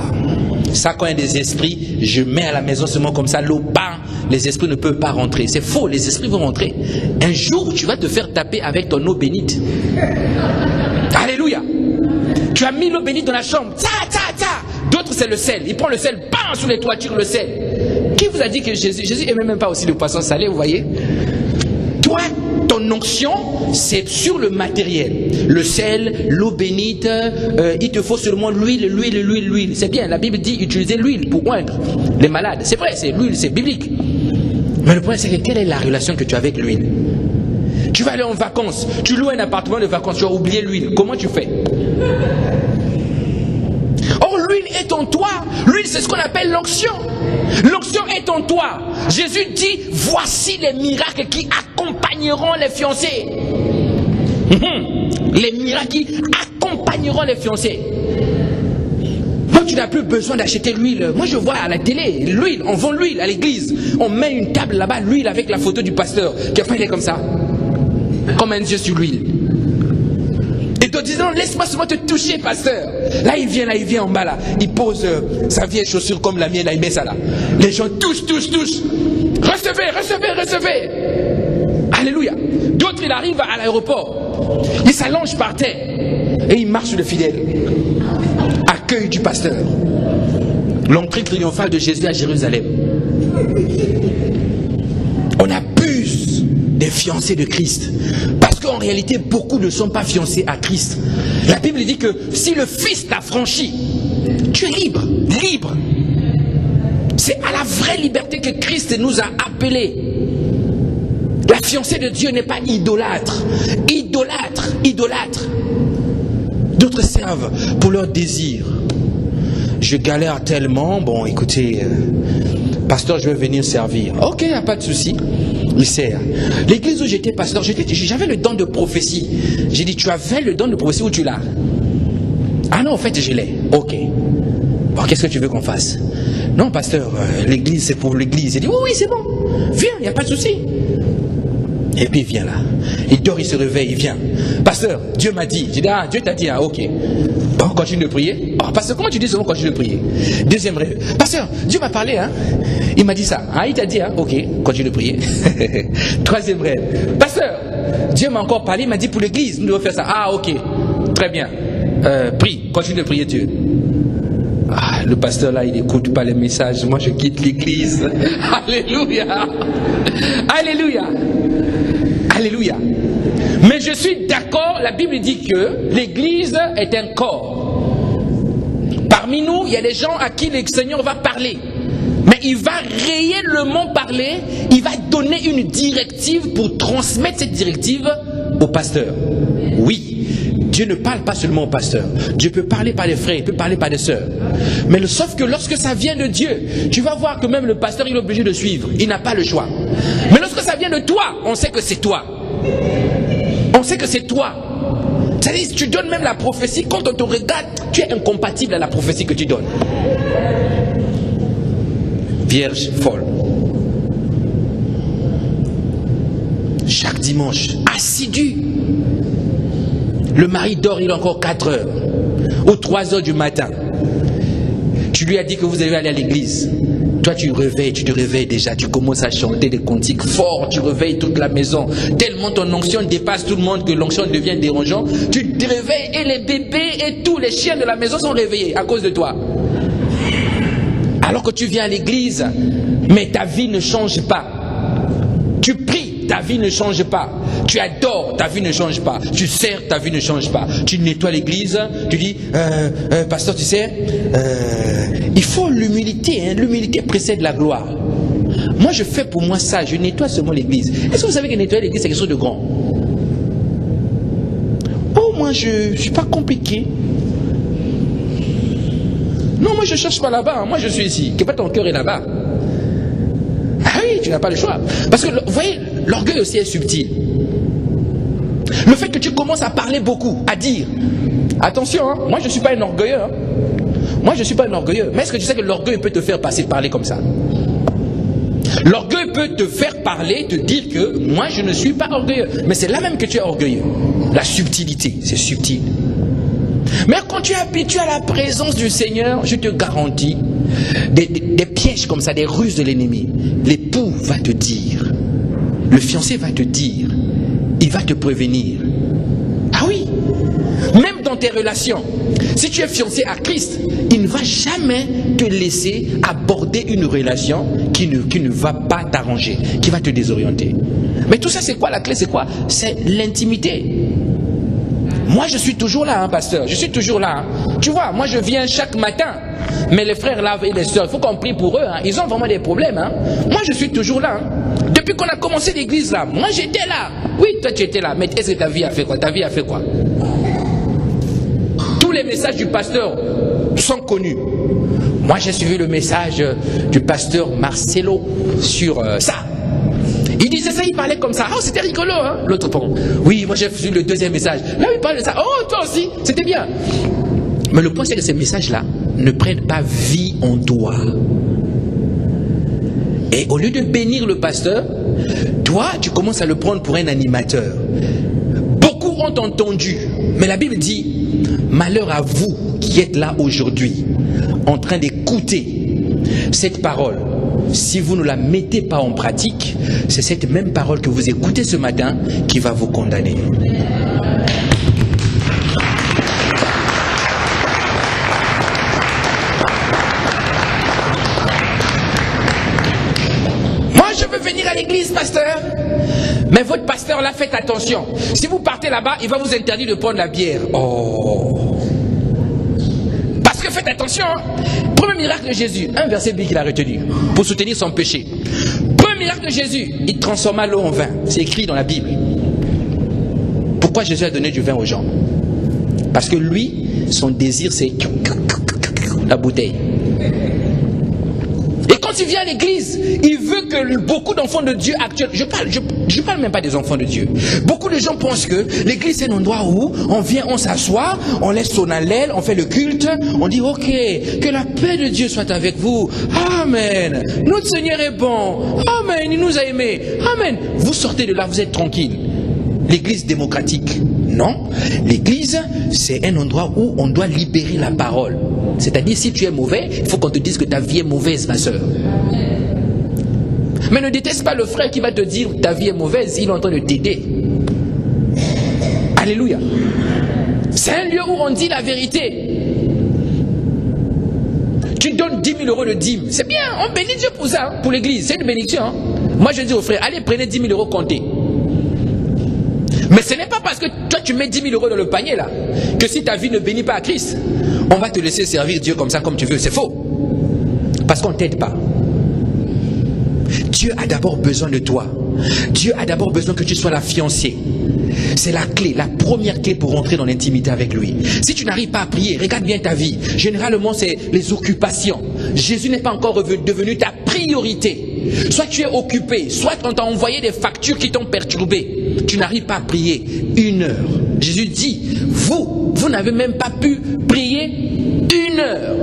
Ça, quand il y a des esprits, je mets à la maison seulement comme ça, l'eau part, les esprits ne peuvent pas rentrer. C'est faux, les esprits vont rentrer. Un jour, tu vas te faire taper avec ton eau bénite. Alléluia. Tu as mis l'eau bénite dans la chambre. D'autres c'est le sel. Il prend le sel, bam, sur les toitures, le sel. Qui vous a dit que Jésus aimait même pas aussi le poisson salé, vous voyez? Toi, ton onction, c'est sur le matériel. Le sel, l'eau bénite, il te faut seulement l'huile. C'est bien, la Bible dit utiliser l'huile pour oindre les malades. C'est vrai, c'est l'huile, c'est biblique. Mais le problème, c'est que quelle est la relation que tu as avec l'huile? Tu vas aller en vacances, tu loues un appartement de vacances, tu as oublié l'huile. Comment tu fais? Or, l'huile est en toi. L'huile, c'est ce qu'on appelle l'onction. L'onction est en toi. Jésus dit, voici les miracles qui accompagneront les fiancés. Les miracles qui accompagneront les fiancés. Donc tu n'as plus besoin d'acheter l'huile. Moi je vois à la télé, l'huile, on vend l'huile à l'église. On met une table là-bas, l'huile avec la photo du pasteur. Qui a fait, il est comme ça. Comme un dieu sur l'huile. Et te disant, laisse-moi seulement te toucher, pasteur. Là il vient en bas là. Il pose sa vieille chaussure comme la mienne, là il met ça là. Les gens touchent. Recevez. Alléluia. D'autres, il arrive à l'aéroport. Il s'allonge par terre. Et il marche sur le fidèle. Accueil du pasteur. L'entrée triomphale de Jésus à Jérusalem. On abuse des fiancés de Christ. Parce qu'en réalité, beaucoup ne sont pas fiancés à Christ. La Bible dit que si le Fils t'a franchi, tu es libre. C'est à la vraie liberté que Christ nous a appelés. La fiancée de Dieu n'est pas idolâtre. D'autres servent pour leur désir. Je galère tellement. Bon, écoutez, pasteur, je vais venir servir. Ok, il n'y a pas de souci. Il sert. L'église où j'étais pasteur, j'avais le don de prophétie. J'ai dit, tu avais le don de prophétie ou tu l'as? Ah non, en fait, je l'ai. Ok. Bon, qu'est-ce que tu veux qu'on fasse? Non, pasteur, l'église, c'est pour l'église. Il dit, oui, c'est bon. Viens, il n'y a pas de souci. Et puis il vient là. Il dort, il se réveille, il vient. Pasteur, Dieu m'a dit. J'ai dit, ah, Dieu t'a dit, ah, ok. Bon, continue de prier. Oh, pasteur, comment tu dis seulement continue de prier? Deuxième rêve. Pasteur, Dieu m'a parlé, hein. Il m'a dit ça. Ah, il t'a dit, hein, ok, continue de prier. Troisième rêve. Pasteur, Dieu m'a encore parlé, il m'a dit pour l'église, nous devons faire ça. Ah, ok, très bien. Prie, continue de prier Dieu. Ah, le pasteur là, il n'écoute pas les messages. Moi, je quitte l'église. Alléluia. Mais je suis d'accord, la Bible dit que l'église est un corps. Parmi nous, il y a des gens à qui le Seigneur va parler. Mais il va réellement parler, il va donner une directive pour transmettre cette directive au pasteur. Oui. Dieu ne parle pas seulement au pasteur. Dieu peut parler par les frères, il peut parler par les sœurs. Mais sauf que lorsque ça vient de Dieu, tu vas voir que même le pasteur, il est obligé de suivre. Il n'a pas le choix. Mais lorsque ça vient de toi, on sait que c'est toi. C'est-à-dire, tu donnes même la prophétie, quand on te regarde, tu es incompatible à la prophétie que tu donnes. Vierge folle. Chaque dimanche, assidu. Le mari dort, il a encore 4 heures. Ou 3 heures du matin. Tu lui as dit que vous allez aller à l'église. Toi, tu te réveilles déjà. Tu commences à chanter des cantiques forts. Tu réveilles toute la maison. Tellement ton onction dépasse tout le monde que l'onction devient dérangeant. Tu te réveilles et les bébés et tous les chiens de la maison sont réveillés à cause de toi. Alors que tu viens à l'église, mais ta vie ne change pas. Tu pries, ta vie ne change pas. Tu adores, ta vie ne change pas. Tu sers, ta vie ne change pas. Tu nettoies l'église, tu dis, pasteur, tu sais, il faut l'humilité. Hein, l'humilité précède la gloire. Moi, je fais pour moi ça, je nettoie seulement l'église. Est-ce que vous savez que nettoyer l'église, c'est quelque chose de grand? Oh, moi, je ne suis pas compliqué. Non, moi, je ne cherche pas là-bas. Moi, je suis ici. Que pas ton cœur est là-bas. Ah oui, tu n'as pas le choix. Parce que, vous voyez, l'orgueil aussi est subtil. Le fait que tu commences à parler beaucoup, à dire, attention, hein, moi je ne suis pas un orgueilleux. Hein. Moi je ne suis pas un orgueilleux. Mais est-ce que tu sais que l'orgueil peut te faire parler comme ça? L'orgueil peut te faire parler, te dire que moi je ne suis pas orgueilleux. Mais c'est là même que tu es orgueilleux. La subtilité, c'est subtil. Mais quand tu es habitué à la présence du Seigneur, je te garantis, des pièges comme ça, des ruses de l'ennemi, l'époux va te dire, le fiancé va te dire, il va te prévenir. Ah oui, même dans dans tes relations. Si tu es fiancé à Christ, il ne va jamais te laisser aborder une relation qui ne va pas t'arranger, qui va te désorienter. Mais tout ça, c'est quoi la clé? C'est quoi? C'est l'intimité. Moi, je suis toujours là, hein, pasteur. Je suis toujours là. Hein. Tu vois, moi, je viens chaque matin. Mais les frères là et les sœurs, il faut qu'on prie pour eux. Hein. Ils ont vraiment des problèmes. Hein. Moi, je suis toujours là. Hein. Depuis qu'on a commencé l'église là, moi, j'étais là. Oui, toi, tu étais là. Mais est-ce que ta vie a fait quoi? Ta vie a fait quoi? Tous les messages du pasteur sont connus. Moi, j'ai suivi le message du pasteur Marcelo sur ça. Il disait ça, il parlait comme ça. Oh, c'était rigolo, hein? L'autre pont. Oui, moi j'ai vu le deuxième message. Là, il parlait de ça. Oh, toi aussi, c'était bien. Mais le point, c'est que ces messages-là ne prennent pas vie en toi. Et au lieu de bénir le pasteur, toi, tu commences à le prendre pour un animateur. Beaucoup ont entendu, mais la Bible dit, malheur à vous qui êtes là aujourd'hui, en train d'écouter cette parole. Si vous ne la mettez pas en pratique, c'est cette même parole que vous écoutez ce matin qui va vous condamner. Moi, je veux venir à l'église, pasteur. Mais votre pasteur là, faites attention. Si vous partez là-bas, il va vous interdire de prendre la bière. Oh. Parce que faites attention. Premier miracle de Jésus, un verset biblique qu'il a retenu pour soutenir son péché. Premier miracle de Jésus, il transforma l'eau en vin. C'est écrit dans la Bible. Pourquoi Jésus a donné du vin aux gens? Parce que lui, son désir, c'est la bouteille. Et quand il vient à l'église, il veut que beaucoup d'enfants de Dieu actuels, je parle même pas des enfants de Dieu. Beaucoup de gens pensent que l'église c'est un endroit où on vient, on s'assoit, on laisse son allèle, on fait le culte, on dit ok, que la paix de Dieu soit avec vous. Amen. Notre Seigneur est bon. Amen. Il nous a aimés. Amen. Vous sortez de là, vous êtes tranquille. L'église démocratique, non. L'église, c'est un endroit où on doit libérer la parole. C'est-à-dire, si tu es mauvais, il faut qu'on te dise que ta vie est mauvaise, ma soeur. Mais ne déteste pas le frère qui va te dire ta vie est mauvaise, il est en train de t'aider. Alléluia. C'est un lieu où on dit la vérité. Tu donnes 10 000 euros de dîme. C'est bien, on bénit Dieu pour ça, pour l'église. C'est une bénédiction. Hein? Moi, je dis aux frères, allez, prenez 10 000 euros comptés. Mais ce n'est pas parce que toi tu mets 10 000 euros dans le panier là, que si ta vie ne bénit pas à Christ, on va te laisser servir Dieu comme ça, comme tu veux. C'est faux. Parce qu'on ne t'aide pas. Dieu a d'abord besoin de toi. Dieu a d'abord besoin que tu sois la fiancée. C'est la clé, la première clé pour rentrer dans l'intimité avec lui. Si tu n'arrives pas à prier, regarde bien ta vie. Généralement, c'est les occupations. Jésus n'est pas encore devenu ta priorité. Soit tu es occupé, soit on t'a envoyé des factures qui t'ont perturbé. Tu n'arrives pas à prier 1 heure. Jésus dit, vous n'avez même pas pu prier 1 heure.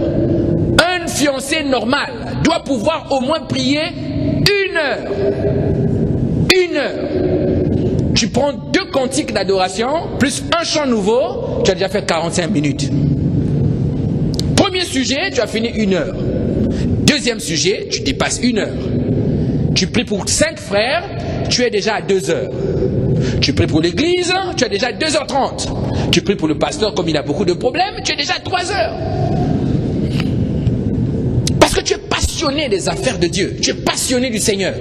Un fiancé normal doit pouvoir au moins prier 1 heure. 1 heure. Tu prends 2 cantiques d'adoration, plus un chant nouveau, tu as déjà fait 45 minutes. Premier sujet, tu as fini 1 heure. Deuxième sujet, tu dépasses 1 heure. Tu pries pour 5 frères, tu es déjà à 2 heures. Tu pries pour l'église, tu es déjà à 2h30. Tu pries pour le pasteur, comme il a beaucoup de problèmes, tu es déjà à 3 heures. Parce que tu es passionné des affaires de Dieu, tu es passionné du Seigneur.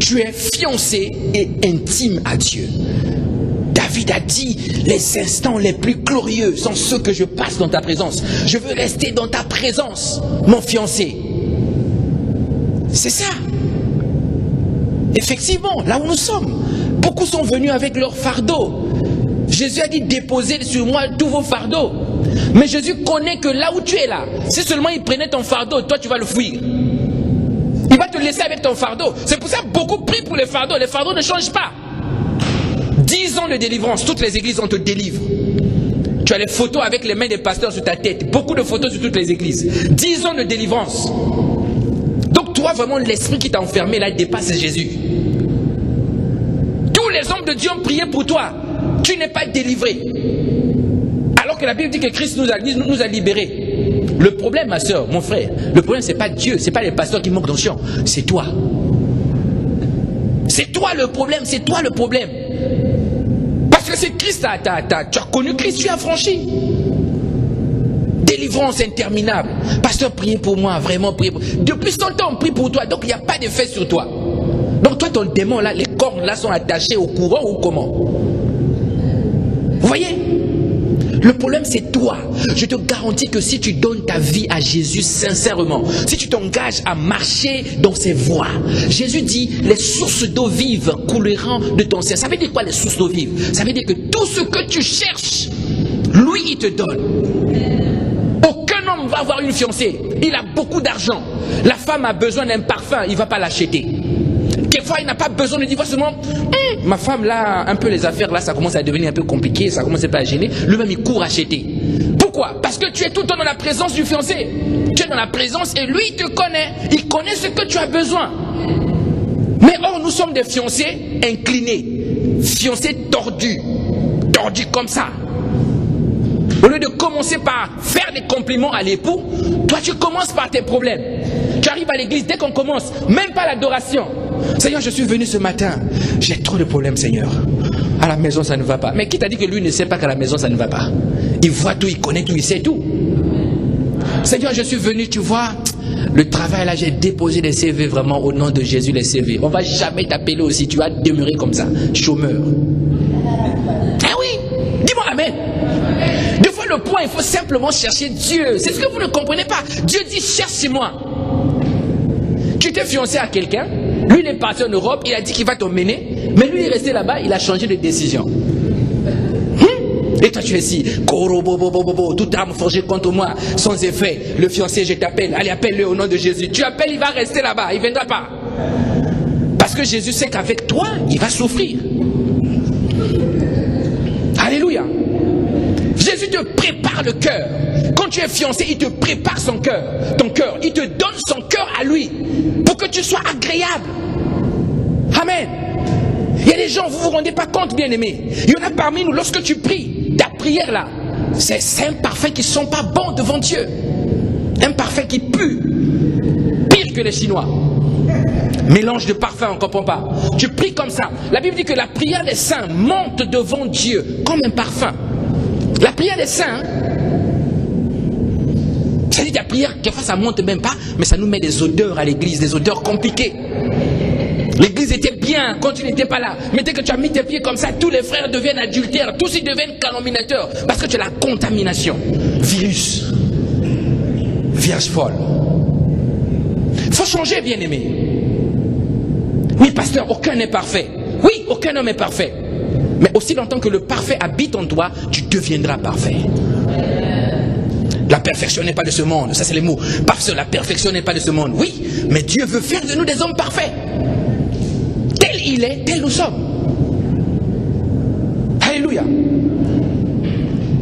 Tu es fiancé et intime à Dieu. David a dit, les instants les plus glorieux sont ceux que je passe dans ta présence. Je veux rester dans ta présence, mon fiancé. C'est ça. Effectivement, là où nous sommes, beaucoup sont venus avec leur fardeau. Jésus a dit, déposez sur moi tous vos fardeaux. Mais Jésus connaît que là où tu es là, si seulement il prenait ton fardeau, toi tu vas le fuir. Il va te laisser avec ton fardeau. C'est pour ça que beaucoup prient pour les fardeaux. Les fardeaux ne changent pas. 10 ans de délivrance, toutes les églises, on te délivre. Tu as les photos avec les mains des pasteurs sur ta tête. Beaucoup de photos sur toutes les églises. 10 ans de délivrance. Donc toi, vraiment, l'esprit qui t'a enfermé là dépasse Jésus. Tous les hommes de Dieu ont prié pour toi. Tu n'es pas délivré. Alors que la Bible dit que Christ nous a libérés. Le problème, ma soeur, mon frère, le problème, c'est pas Dieu, c'est pas les pasteurs qui manquent d'onction, c'est toi. C'est toi le problème, c'est toi le problème. Parce que c'est Christ, tu as connu Christ, tu as franchi. Délivrance interminable. Pasteur, priez pour moi, vraiment priez pour moi. Depuis 100 ans, on prie pour toi, donc il n'y a pas d'effet sur toi. Donc toi, ton démon là, les cornes là sont attachées au courant ou comment? Vous voyez? Le problème c'est toi. Je te garantis que si tu donnes ta vie à Jésus sincèrement, si tu t'engages à marcher dans ses voies, Jésus dit les sources d'eau vive couleront de ton sein. Ça veut dire quoi les sources d'eau vive? Ça veut dire que tout ce que tu cherches, lui il te donne. Aucun homme va avoir une fiancée. Il a beaucoup d'argent. La femme a besoin d'un parfum, il ne va pas l'acheter. Quelquefois, il n'a pas besoin de divorcement. Ma femme, là, un peu les affaires, là, ça commence à devenir un peu compliqué, ça commence un peu à gêner. Lui-même, il court acheter. Pourquoi? Parce que tu es tout le temps dans la présence du fiancé. Tu es dans la présence et lui, il te connaît. Il connaît ce que tu as besoin. Mais or, nous sommes des fiancés inclinés. Fiancés tordus. Tordus comme ça. Au lieu de commencer par faire des compliments à l'époux, toi, tu commences par tes problèmes. Tu arrives à l'église, dès qu'on commence, même pas l'adoration. Seigneur, je suis venu ce matin. J'ai trop de problèmes, Seigneur. À la maison, ça ne va pas. Mais qui t'a dit que lui ne sait pas qu'à la maison, ça ne va pas? Il voit tout, il connaît tout, il sait tout. Seigneur, je suis venu, tu vois, le travail là, j'ai déposé les CV vraiment au nom de Jésus, les CV. On ne va jamais t'appeler aussi, tu vas demeurer comme ça, chômeur. Ah oui, dis-moi amen. Des fois, le point, il faut simplement chercher Dieu. C'est ce que vous ne comprenez pas. Dieu dit, cherche-moi. Tu t'es fiancé à quelqu'un, lui il est parti en Europe, il a dit qu'il va t'emmener, mais lui il est resté là-bas, il a changé de décision. Et toi tu es ici, toute arme forgée contre moi, sans effet, le fiancé je t'appelle, allez appelle-le au nom de Jésus. Tu appelles, il va rester là-bas, il ne viendra pas. Parce que Jésus sait qu'avec toi, il va souffrir. Alléluia. Jésus te prépare le cœur. Quand tu es fiancé, il te prépare son cœur, ton cœur. Il te donne son cœur à lui pour que tu sois agréable. Amen. Il y a des gens, vous ne vous rendez pas compte, bien-aimés. Il y en a parmi nous, lorsque tu pries, ta prière là, c'est imparfait qui ne sont pas bons devant Dieu. Imparfait qui pue. Pire que les Chinois. Mélange de parfum, on ne comprend pas. Tu pries comme ça. La Bible dit que la prière des saints monte devant Dieu comme un parfum. La prière des saints, ça dit la prière, quelquefois ça monte même pas, mais ça nous met des odeurs à l'église, des odeurs compliquées. L'église était bien quand tu n'étais pas là. Mais dès que tu as mis tes pieds comme ça, tous les frères deviennent adultères, tous ils deviennent calomniateurs, parce que tu as la contamination. Virus. Vierge folle. Il faut changer, bien-aimé. Oui, pasteur, aucun n'est parfait. Oui, aucun homme est parfait. Mais aussi longtemps que le parfait habite en toi, tu deviendras parfait. La perfection n'est pas de ce monde. Ça, c'est les mots. Parce que la perfection n'est pas de ce monde. Oui, mais Dieu veut faire de nous des hommes parfaits. Tel il est, tel nous sommes. Alléluia.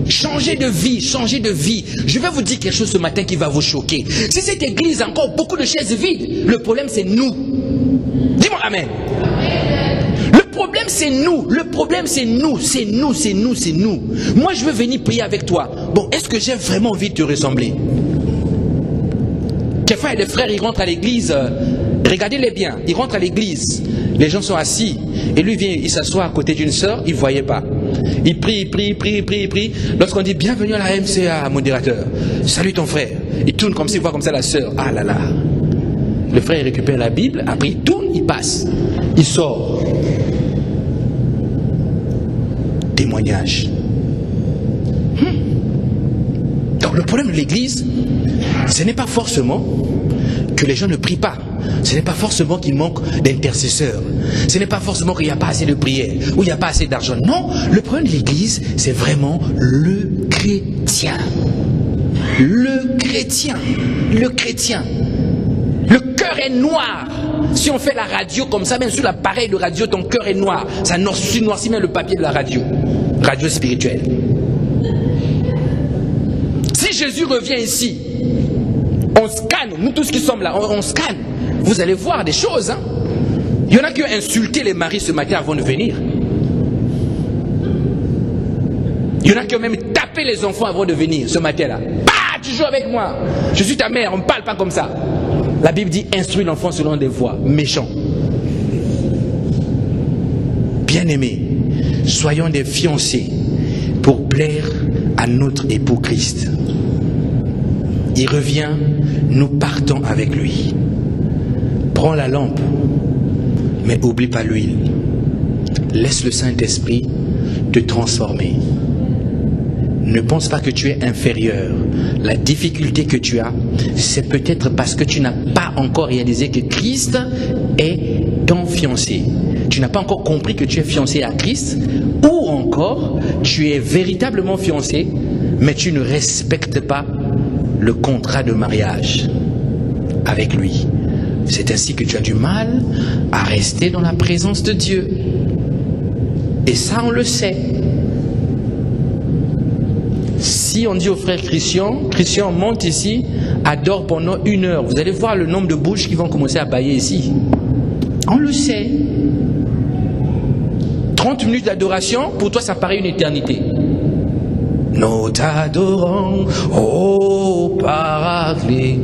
Changez de vie, changez de vie. Je vais vous dire quelque chose ce matin qui va vous choquer. Si cette église a encore beaucoup de chaises vides, le problème c'est nous. Dis-moi amen. Le problème c'est nous, le problème c'est nous, c'est nous, c'est nous, c'est nous. Moi je veux venir prier avec toi. Bon, est-ce que j'ai vraiment envie de te ressembler? Quelquefois il y a des frères, ils rentrent à l'église, regardez-les bien, ils rentrent à l'église, les gens sont assis, et lui vient, il s'assoit à côté d'une sœur, il ne voyait pas. Il prie, il prie, il prie, il prie, il prie. Lorsqu'on dit bienvenue à la MCA, modérateur, salut ton frère, il tourne comme s'il voit comme ça la sœur, ah là là. Le frère il récupère la Bible, après il tourne, il passe, il sort. Témoignage. Donc le problème de l'église, ce n'est pas forcément que les gens ne prient pas. Ce n'est pas forcément qu'il manque d'intercesseurs. Ce n'est pas forcément qu'il n'y a pas assez de prières ou il n'y a pas assez d'argent. Non, le problème de l'église, c'est vraiment le chrétien. Le chrétien. Le chrétien. Le cœur est noir. Si on fait la radio comme ça, même sur l'appareil de radio, ton cœur est noir. Ça noircit même le papier de la radio. Radio spirituelle. Si Jésus revient ici, on scanne, nous tous qui sommes là, on scanne. Vous allez voir des choses. Hein? Il y en a qui ont insulté les maris ce matin avant de venir. Il y en a qui ont même tapé les enfants avant de venir ce matin-là. Bah, tu joues avec moi. Je suis ta mère, on ne parle pas comme ça. La Bible dit instruis l'enfant selon des voies. Méchant. Bien-aimé, soyons des fiancés pour plaire à notre époux Christ. Il revient, nous partons avec lui. Prends la lampe, mais oublie pas l'huile. Laisse le Saint-Esprit te transformer. Ne pense pas que tu es inférieur. La difficulté que tu as, c'est peut-être parce que tu n'as pas encore réalisé que Christ est ton fiancé. Tu n'as pas encore compris que tu es fiancé à Christ, ou encore tu es véritablement fiancé, mais tu ne respectes pas le contrat de mariage avec lui. C'est ainsi que tu as du mal à rester dans la présence de Dieu. Et ça, on le sait. Si on dit au frère Christian, monte ici, adore pendant 1 heure. Vous allez voir le nombre de bouches qui vont commencer à bâiller ici. On le sait. 30 minutes d'adoration, pour toi, ça paraît une éternité. Nous t'adorons, ô Paraclet,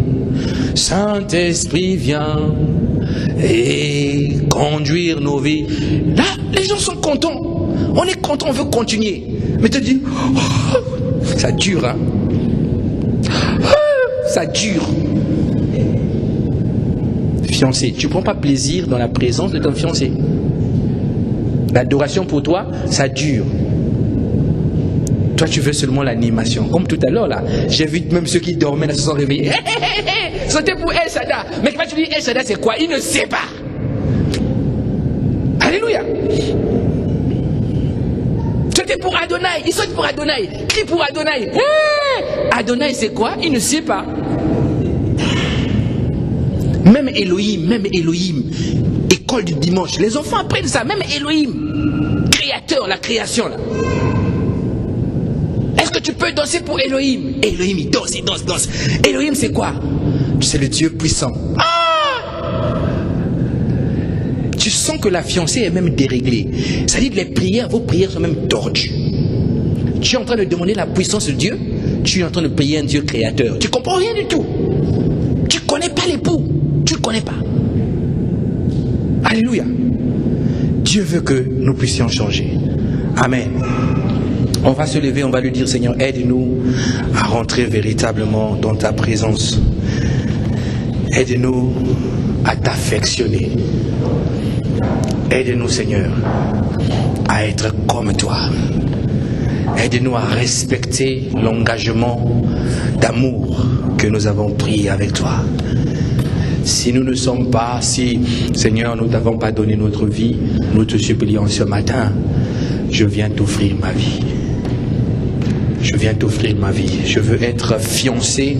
Saint-Esprit vient et conduire nos vies. Là, les gens sont contents. On est content, on veut continuer. Mais tu te dis, oh, ça dure, hein. Ça dure. Fiancé, tu ne prends pas plaisir dans la présence de ton fiancé. L'adoration pour toi, ça dure. Toi, tu veux seulement l'animation. Comme tout à l'heure, là, j'ai vu même ceux qui dormaient, là, se sont réveillés. C'était pour El Shaddai. Mais quand tu dis El Shaddai, c'est quoi? Il ne sait pas. Alléluia. C'était pour Adonai. Ils sont pour Adonai. Crie pour Adonai. Adonai, c'est quoi? Il ne sait pas. Même Elohim, école du dimanche. Les enfants apprennent ça. Même Elohim, créateur, la création, là. Est-ce que tu peux danser pour Elohim? Elohim, il danse. Elohim, c'est quoi? C'est le Dieu puissant. Ah! Tu sens que la fiancée est même déréglée. C'est-à-dire que les prières, vos prières sont même tordues. Tu es en train de demander la puissance de Dieu. Tu es en train de prier un Dieu créateur. Tu ne comprends rien du tout. Tu ne connais pas l'époux. Tu ne le connais pas. Alléluia. Dieu veut que nous puissions changer. Amen. On va se lever, on va lui dire, Seigneur, aide-nous à rentrer véritablement dans ta présence. Aide-nous à t'affectionner. Aide-nous, Seigneur, à être comme toi. Aide-nous à respecter l'engagement d'amour que nous avons pris avec toi. Si nous ne sommes pas, si, Seigneur, nous t'avons pas donné notre vie, nous te supplions ce matin, je viens t'offrir ma vie. Je viens t'offrir ma vie. Je veux être fiancé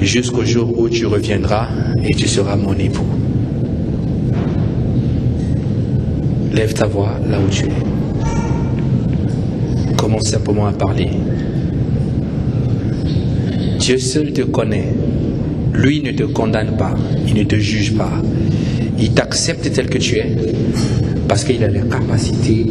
jusqu'au jour où tu reviendras et tu seras mon époux. Lève ta voix là où tu es. Commence simplement à parler. Dieu seul te connaît. Lui ne te condamne pas. Il ne te juge pas. Il t'accepte tel que tu es parce qu'il a la capacité